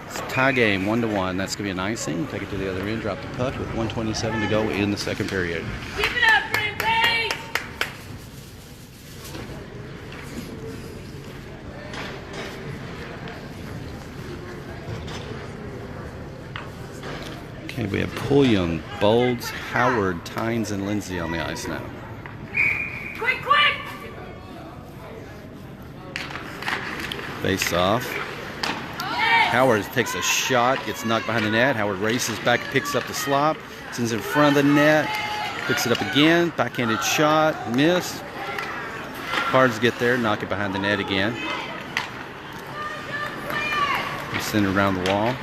[SPEAKER 1] It's a tie game, 1-1. That's going to be an icing. Take it to the other end, drop the puck with 1:27 to go in the second period.
[SPEAKER 2] Keep it up, Brent Payne!
[SPEAKER 1] Okay, we have Pulliam, Bolds, Howard, Tynes, and Lindsay on the ice now.
[SPEAKER 2] Quick!
[SPEAKER 1] Face off. Howard takes a shot, gets knocked behind the net. Howard races back, picks up the slop, sends it in front of the net, picks it up again, backhanded shot, miss. Cards get there, knock it behind the net again. They send it around the wall.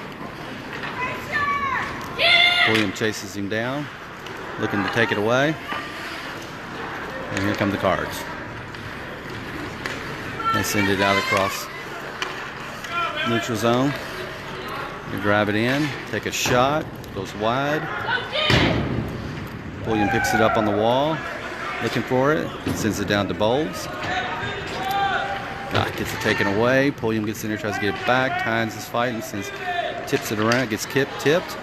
[SPEAKER 1] William chases him down, looking to take it away. And here come the cards. They send it out across neutral zone. They drive it in, take a shot, goes wide. William picks it up on the wall, looking for it, and sends it down to Bolds. Gets it taken away. Pulliam gets in there, tries to get it back. Tynes is fighting, tips it around, gets tipped.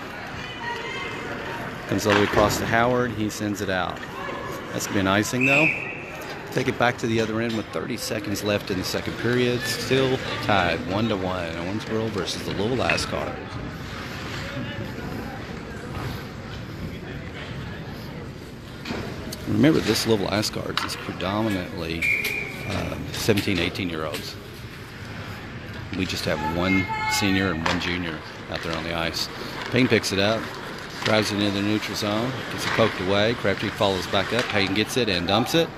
[SPEAKER 1] Comes all the way across to Howard. He sends it out. That's going to be an icing, though. Take it back to the other end with 30 seconds left in the second period. Still tied 1-1. Owensboro versus the Louisville Lascars. Remember, this Louisville Lascars is predominantly 17, 18-year-olds. We just have one senior and one junior out there on the ice. Payne picks it up, drives it into the neutral zone, gets it poked away. Crabtree follows back up. Payne gets it and dumps it.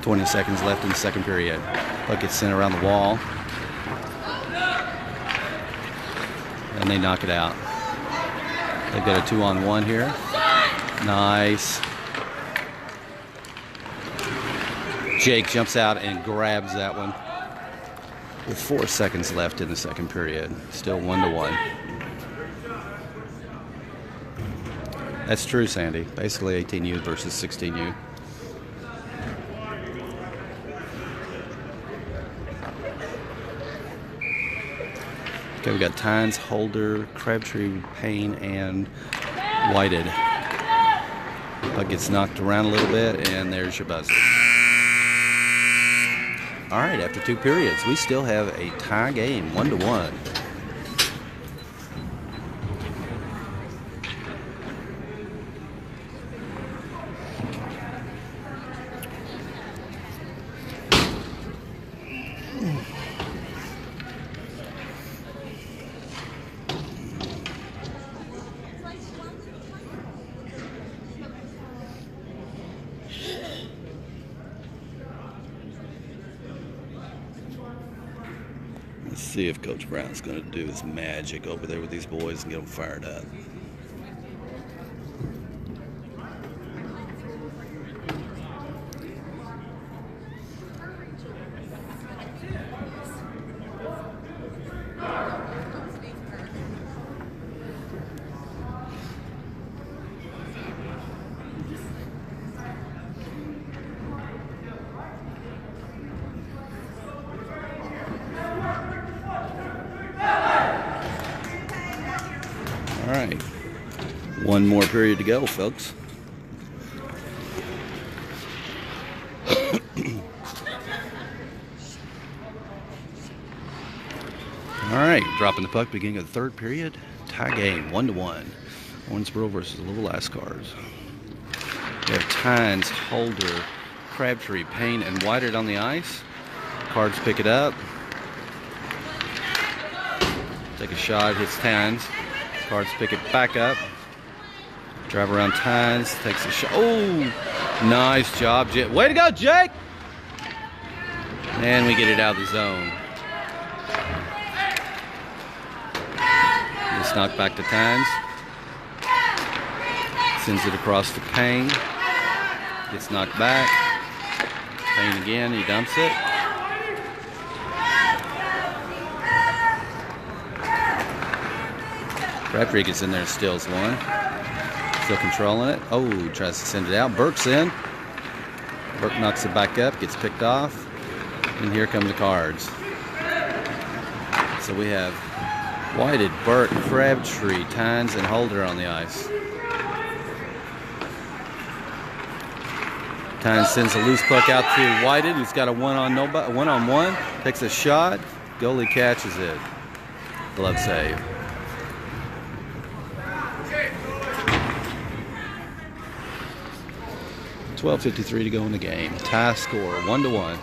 [SPEAKER 1] 20 seconds left in the second period. Puck gets sent around the wall. And they knock it out. They've got a 2-on-1 here. Nice. Jake jumps out and grabs that one with 4 seconds left in the second period. Still 1-1. That's true, Sandy. Basically 18U versus 16U. Okay, we got Tynes, Holder, Crabtree, Payne, and Whited. Puck gets knocked around a little bit, and there's your buzzer. All right, after 2 periods, we still have a tie game, 1-1. Let's see if Coach Brown's going to do his magic over there with these boys and get them fired up. All right, 1 more period to go, folks. All right, dropping the puck, beginning of the third period. Tie game, 1-1. Owensboro versus the Louisville Lascars. We have Tynes, Holder, Crabtree, Payne, and Whited on the ice. Cards pick it up. Take a shot, hits Tynes. Cards pick it back up. Drive around Tynes, takes a shot. Oh, nice job, Jake. Way to go, Jake! And we get it out of the zone. Just knocked back to Tynes. Sends it across to Payne. Gets knocked back. Payne again, he dumps it. Crabtree gets in there and steals one. Still controlling it. Oh, tries to send it out. Burke's in. Burke knocks it back up, gets picked off. And here come the cards. So we have Whited, Burke, Crabtree, Tynes, and Holder on the ice. Tynes sends a loose puck out to Whited, who's got a one-on-one. Takes a shot. Goalie catches it. Glove save. 12:53 to go in the game. Tie score, 1-1.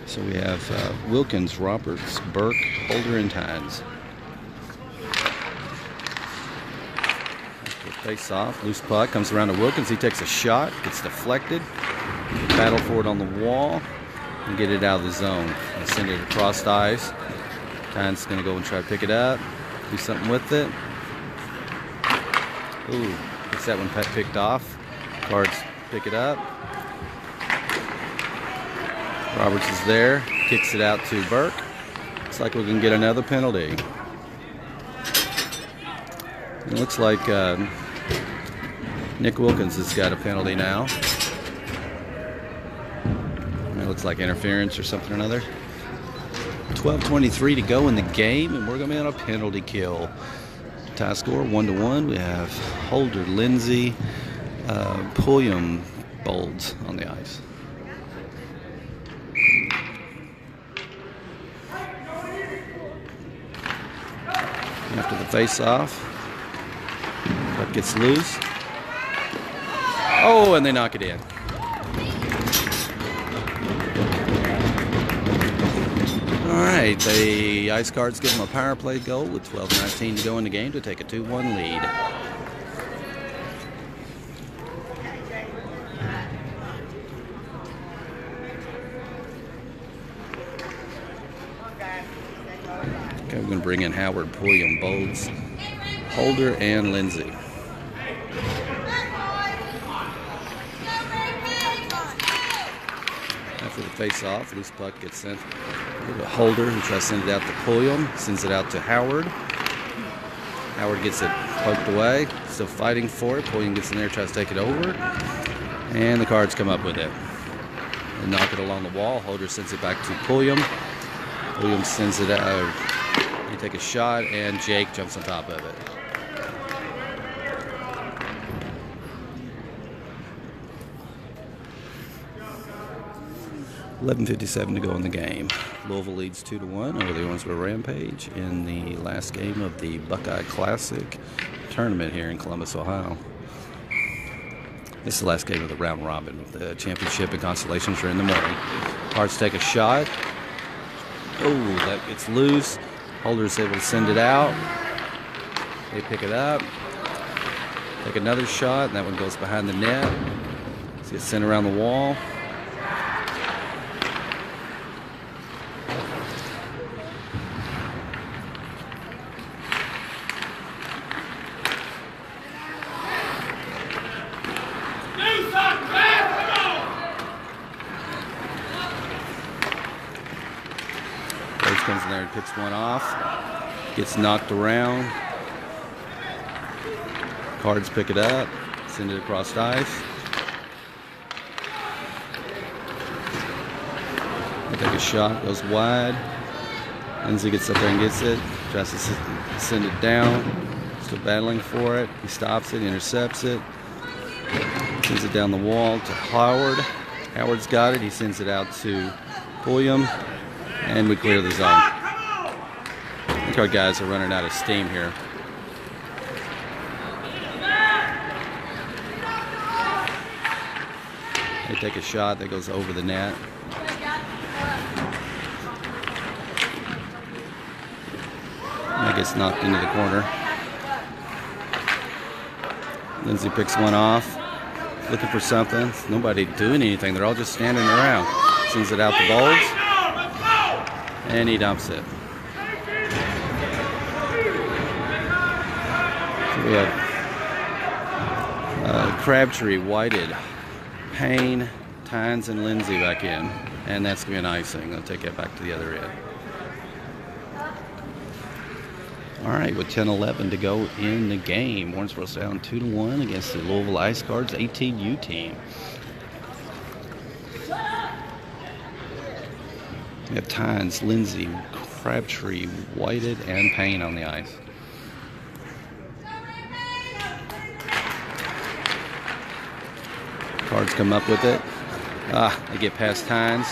[SPEAKER 1] So we have Wilkins, Roberts, Burke, Holder, and Tynes. Face off, loose puck comes around to Wilkins. He takes a shot, gets deflected. Battle for it on the wall and get it out of the zone. And send it across the ice. Tynes is going to go and try to pick it up, do something with it. Ooh. Gets that one picked off. Cards pick it up. Roberts is there. Kicks it out to Burke. Looks like we can get another penalty. It looks like Nick Wilkins has got a penalty now. It looks like interference or something or another. 12:23 to go in the game, and we're going to be on a penalty kill. Tie score 1-1. We have Holder, Lindsay, Pulliam, Bolds on the ice. After the face-off, puck gets loose. Oh, and they knock it in. All right, the Ice Guards give them a power play goal with 12:19 to go in the game to take a 2-1 lead. Okay, we're going to bring in Howard, Pulliam, Bolds, Holder, and Lindsay. After the face-off, loose puck gets sent to Holder, who tries to send it out to Pulliam, sends it out to Howard. Howard gets it poked away, still fighting for it. Pulliam gets in there, tries to take it over, and the Cards come up with it. They knock it along the wall. Holder sends it back to Pulliam. Pulliam sends it out. They take a shot, and Jake jumps on top of it. $11:57 to go in the game. Louisville leads 2-1 over the Owensboro Rampage in the last game of the Buckeye Classic tournament here in Columbus, Ohio. This is the last game of the round robin. The championship and consolations are in the morning. Cards take a shot. Oh, that gets loose. Holder's able to send it out. They pick it up. Take another shot, and that one goes behind the net. It gets sent around the wall. Comes in there and picks one off. Gets knocked around. Cards pick it up. Send it across ice. They take a shot. Goes wide. Lindsay gets up there and gets it. Tries to send it down. Still battling for it. He stops it. Intercepts it. Sends it down the wall to Howard. Howard's got it. He sends it out to Pulliam. And we clear the zone. I think our guys are running out of steam here. They take a shot that goes over the net. That gets knocked into the corner. Lindsay picks one off, looking for something. Nobody doing anything. They're all just standing around. Sends it out to Bolds. And he dumps it. So we have Crabtree, Whited, Payne, Tynes, and Lindsay back in. And that's going to be an icing. I'll take that back to the other end. All right, with 10:11 to go in the game. Owensboro's down 2-1 against the Louisville Ice Guards 18U team. We have Tynes, Lindsay, Crabtree, Whited, and Payne on the ice. Cards come up with it. They get past Tynes.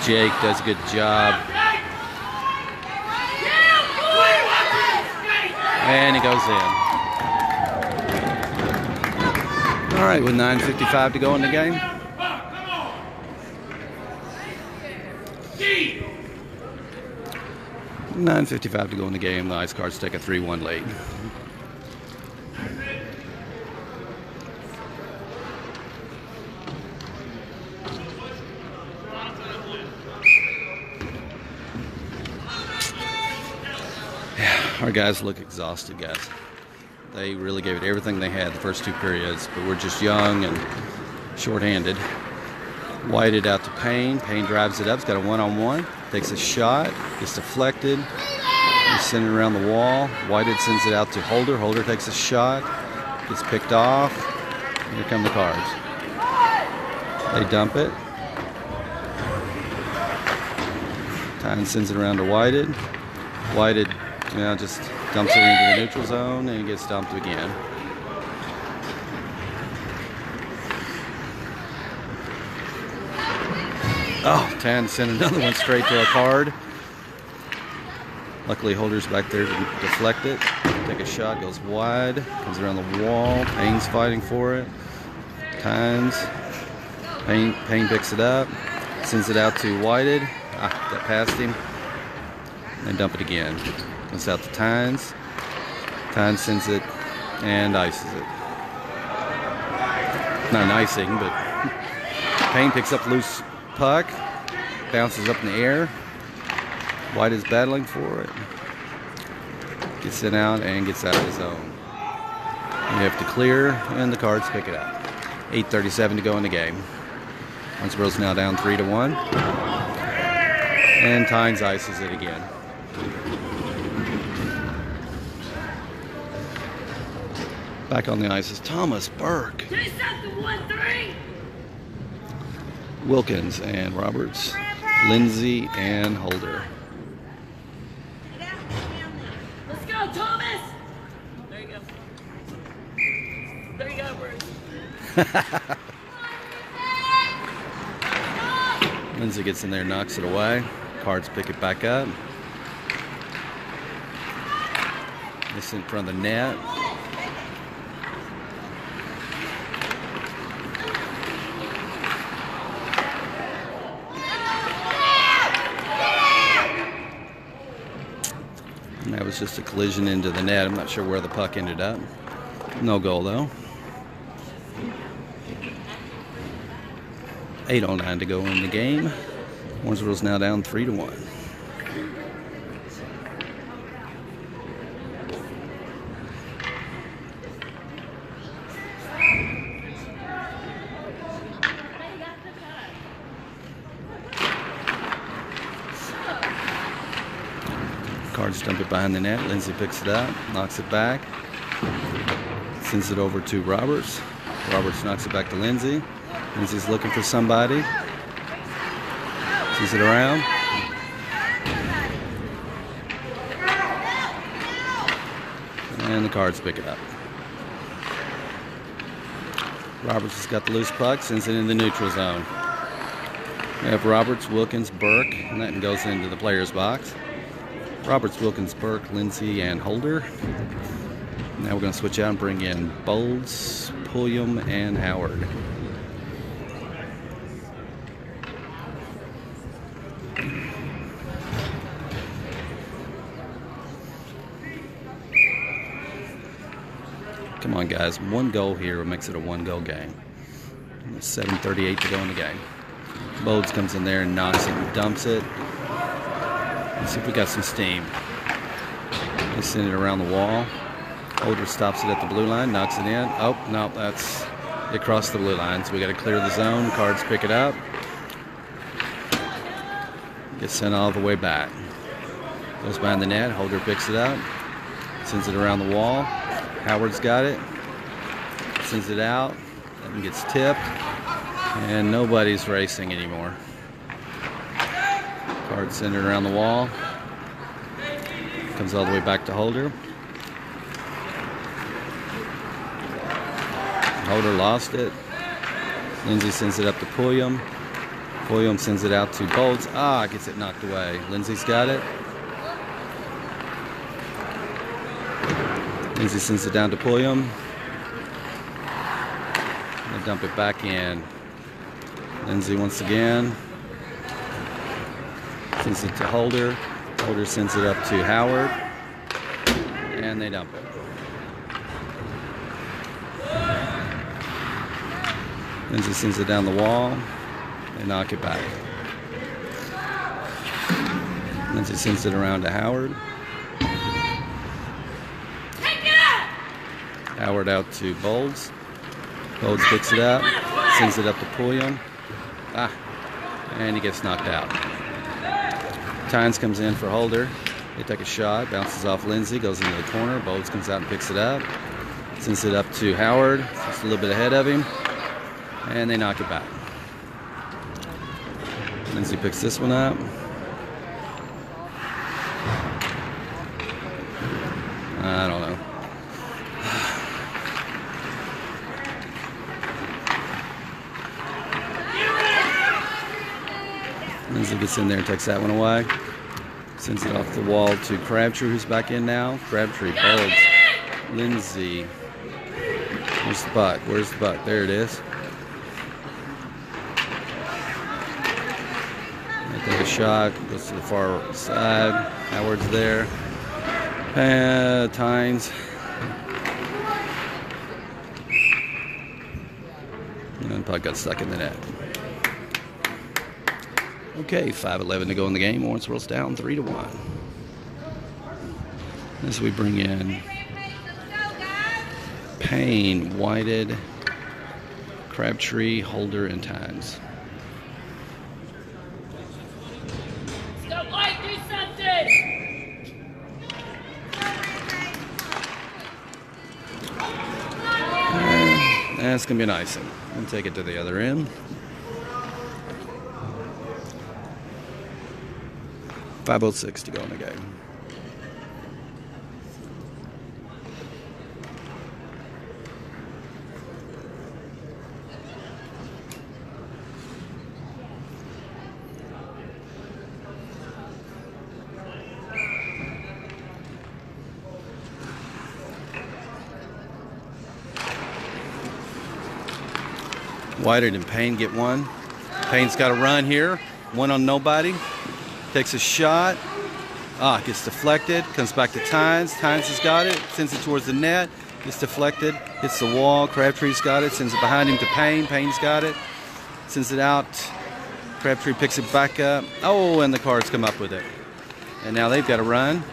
[SPEAKER 1] Jake does a good job. And he goes in. All right, with 9:55 to go in the game. 9:55 to go in the game. The Ice Guards take a 3-1 lead. Our guys look exhausted, guys. They really gave it everything they had the first two periods, but we're just young and short-handed. Whited out to Payne. Payne drives it up. He's got a one-on-one. Takes a shot. Gets deflected. He's sending it around the wall. Whited sends it out to Holder. Holder takes a shot. Gets picked off. Here come the Cards. They dump it. Tynes sends it around to Whited. Whited, just dumps it into the neutral zone, and it gets dumped again. Oh, Tynes sent another one straight to a card. Luckily, Holder's back there to deflect it. Take a shot, goes wide, comes around the wall. Payne's fighting for it. Tynes. Payne picks it up, sends it out to Whited. That passed him. And dump it again. Comes out to Tynes. Tynes sends it and ices it. Not an icing, but Payne picks up loose puck, bounces up in the air. White is battling for it. Gets sent out and gets out of the zone. You have to clear, and the Cards pick it up. 8:37 to go in the game. Owensboro's now down 3-1. And Tynes ices it again. Back on the ice is Thomas Burke,
[SPEAKER 2] Chase out the 1-3.
[SPEAKER 1] Wilkins and Roberts, Lindsay and Holder.
[SPEAKER 2] Let's go, Thomas. There you go. There you go, Bruce.
[SPEAKER 1] Lindsay gets in there, knocks it away. Cards pick it back up. It's in front of the net. And that was just a collision into the net. I'm not sure where the puck ended up. No goal, though. 8:09 to go in the game. Owensboro's now down 3-1. Cards dump it behind the net. Lindsay picks it up, knocks it back, sends it over to Roberts. Roberts knocks it back to Lindsay. Lindsay's looking for somebody. Sees it around. And the Cards pick it up. Roberts has got the loose puck, sends it in the neutral zone. We have Roberts, Wilkins, Burke, and that goes into the player's box. Roberts, Wilkins, Burke, Lindsay, and Holder. Now we're going to switch out and bring in Bolds, Pulliam, and Howard. Come on, guys. One goal here makes it a one-goal game. 7:38 to go in the game. Bolds comes in there and knocks it and dumps it. Let's see if we got some steam. They send it around the wall. Holder stops it at the blue line, knocks it in. Oh, no, it crossed the blue line, so we got to clear the zone. Cards pick it up. Gets sent all the way back. Goes behind the net. Holder picks it up. Sends it around the wall. Howard's got it. Sends it out. That one gets tipped. And nobody's racing anymore. Card centered around the wall. Comes all the way back to Holder. Holder lost it. Lindsay sends it up to Pulliam. Pulliam sends it out to Bolds. Gets it knocked away. Lindsay's got it. Lindsay sends it down to Pulliam. They dump it back in. Lindsay once again. Sends it to Holder. Holder sends it up to Howard. And they dump it. Lindsay sends it down the wall. They knock it back. Lindsay sends it around to Howard. Howard out to Bolds. Bolds picks it up, sends it up to Pulliam. And he gets knocked out. Tynes comes in for Holder. They take a shot, bounces off Lindsay, goes into the corner. Bolds comes out and picks it up. Sends it up to Howard, just a little bit ahead of him. And they knock it back. Lindsay picks this one up. I don't know. Lindsay gets in there and takes that one away. Sends it off the wall to Crabtree, who's back in now. Crabtree bolds. Lindsay. Where's the buck? Where's the buck? There it is. They take a shot. Goes to the far side. Howard's there. Tynes. And puck got stuck in the net. Okay, 5:11 to go in the game. Owensboro's down 3-1. As we bring in Payne, Whited, Crabtree, Holder, and Tynes.
[SPEAKER 2] Stop light, do something!
[SPEAKER 1] That's going to be an icing. We'll take it to the other end. 5:06 to go in the game. Whited and Payne get one. Payne's got a run here. One on nobody. Takes a shot. Gets deflected. Comes back to Tynes. Tynes has got it. Sends it towards the net. Gets deflected. Hits the wall. Crabtree's got it. Sends it behind him to Payne. Payne's got it. Sends it out. Crabtree picks it back up. Oh, and the Cards come up with it. And now they've got a run.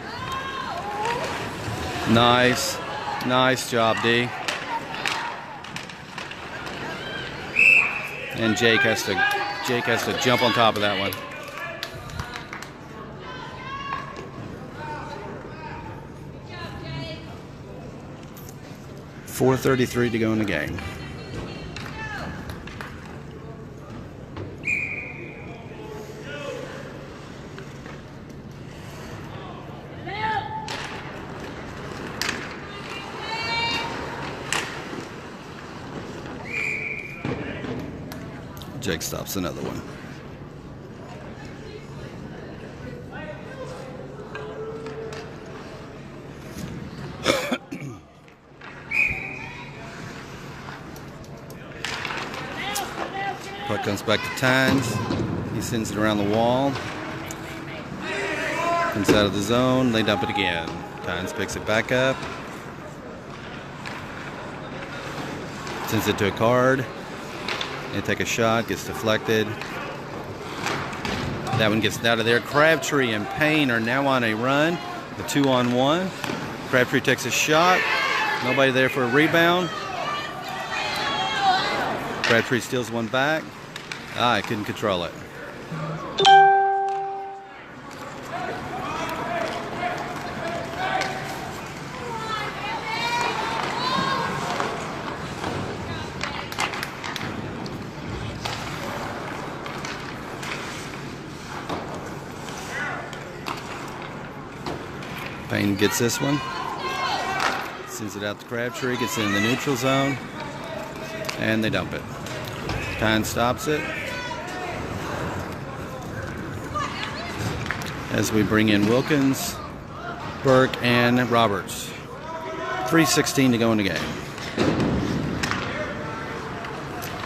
[SPEAKER 1] Nice. Nice job, D. And Jake has to jump on top of that one. .433 to go in the game. Jake stops another one. Puck comes back to Tynes. He sends it around the wall. Comes out of the zone. They dump it again. Tynes picks it back up. Sends it to a Card. They take a shot. Gets deflected. That one gets out of there. Crabtree and Payne are now on a run. The 2-on-1. Crabtree takes a shot. Nobody there for a rebound. Crabtree steals one back. I couldn't control it. Payne gets this one. Sends it out to Crabtree. Gets it in the neutral zone. And they dump it. Tynes stops it. As we bring in Wilkins, Burke, and Roberts. 3:16 to go in the game.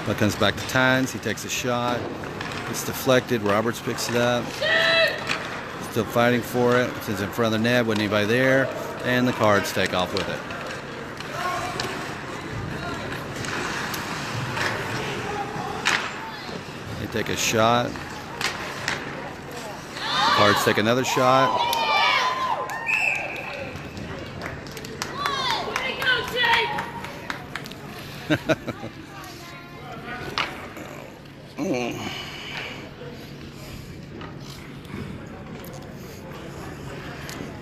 [SPEAKER 1] But comes back to Tynes. He takes a shot. It's deflected. Roberts picks it up. Still fighting for it. It's in front of the net. Wasn't anybody there. And the Cards take off with it. They take a shot. Cards take another shot.
[SPEAKER 2] Way to go, Jake!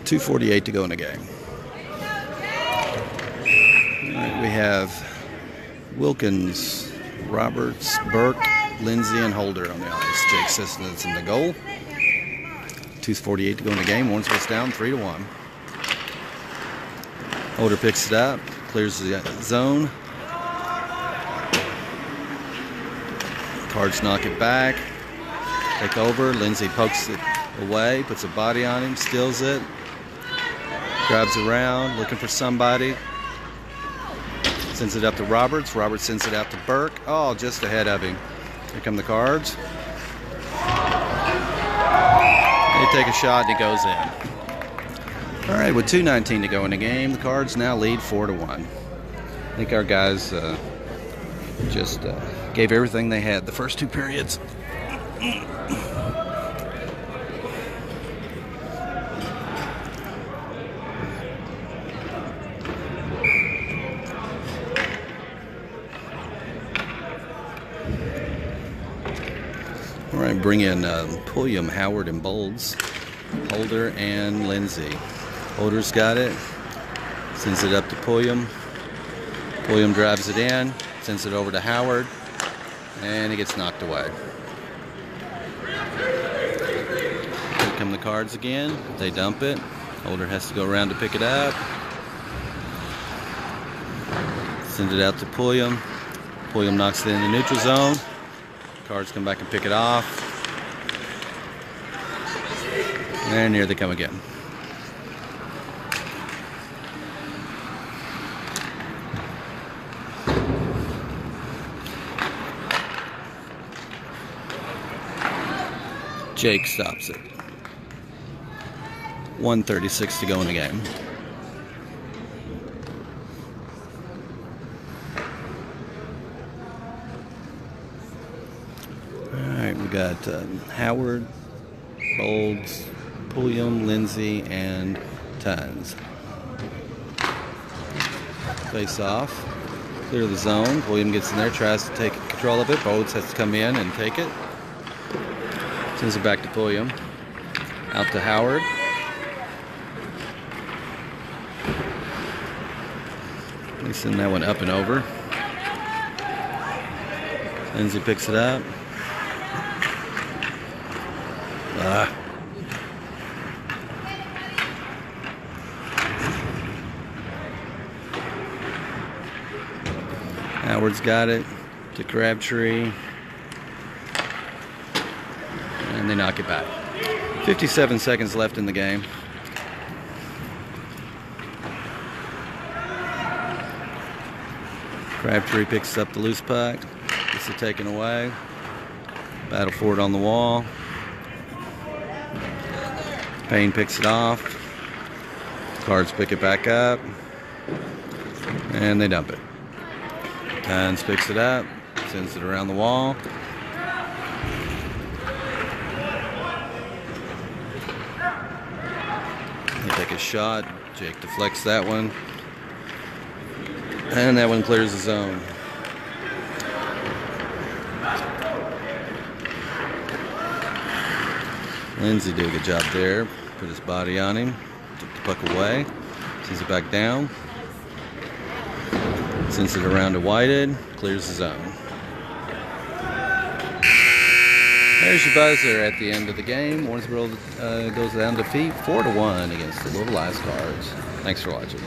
[SPEAKER 1] 2:48 to go in the game. All right, we have Wilkins, Roberts, Burke, Lindsay, and Holder on the ice. Jake Sisson's in the goal. 2:48 to go in the game. Owensboro's down 3-1. Holder picks it up, clears the zone. Cards knock it back. Take over. Lindsay pokes it away, puts a body on him, steals it. Grabs around, looking for somebody. Sends it up to Roberts. Roberts sends it out to Burke. Oh, just ahead of him. Here come the Cards. They take a shot and it goes in. All right, with 2:19 to go in the game, the Cards now lead 4-1. I think our guys just gave everything they had the first two periods. All right, bring in Pulliam, Howard, and Bolds. Holder and Lindsay. Holder's got it. Sends it up to Pulliam. Pulliam drives it in. Sends it over to Howard. And he gets knocked away. Here come the Cards again. They dump it. Holder has to go around to pick it up. Send it out to Pulliam. Pulliam knocks it in the neutral zone. Cards come back and pick it off. And here they come again. Jake stops it. 1:36 to go in the game. Alright, we got Howard, Bolds, Pulliam, Lindsay, and Tons. Face off. Clear the zone. Pulliam gets in there, tries to take control of it. Bolds has to come in and take it. Sends it back to Pulliam. Out to Howard. They send that one up and over. Lindsay picks it up. Howard's got it to Crabtree. And they knock it back. 57 seconds left in the game. Crabtree picks up the loose puck. Gets it taken away. Battle for it on the wall. Payne picks it off. Cards pick it back up. And they dump it. Tons picks it up. Sends it around the wall. They take a shot. Jake deflects that one. And that one clears the zone. Lindsay did a good job there. Put his body on him. Took the puck away. Sends it back down. Sends it around to Whited. Clears the zone. There's your buzzer at the end of the game. Owensboro goes down defeat 4-1 against the Louisville Cards. Thanks for watching.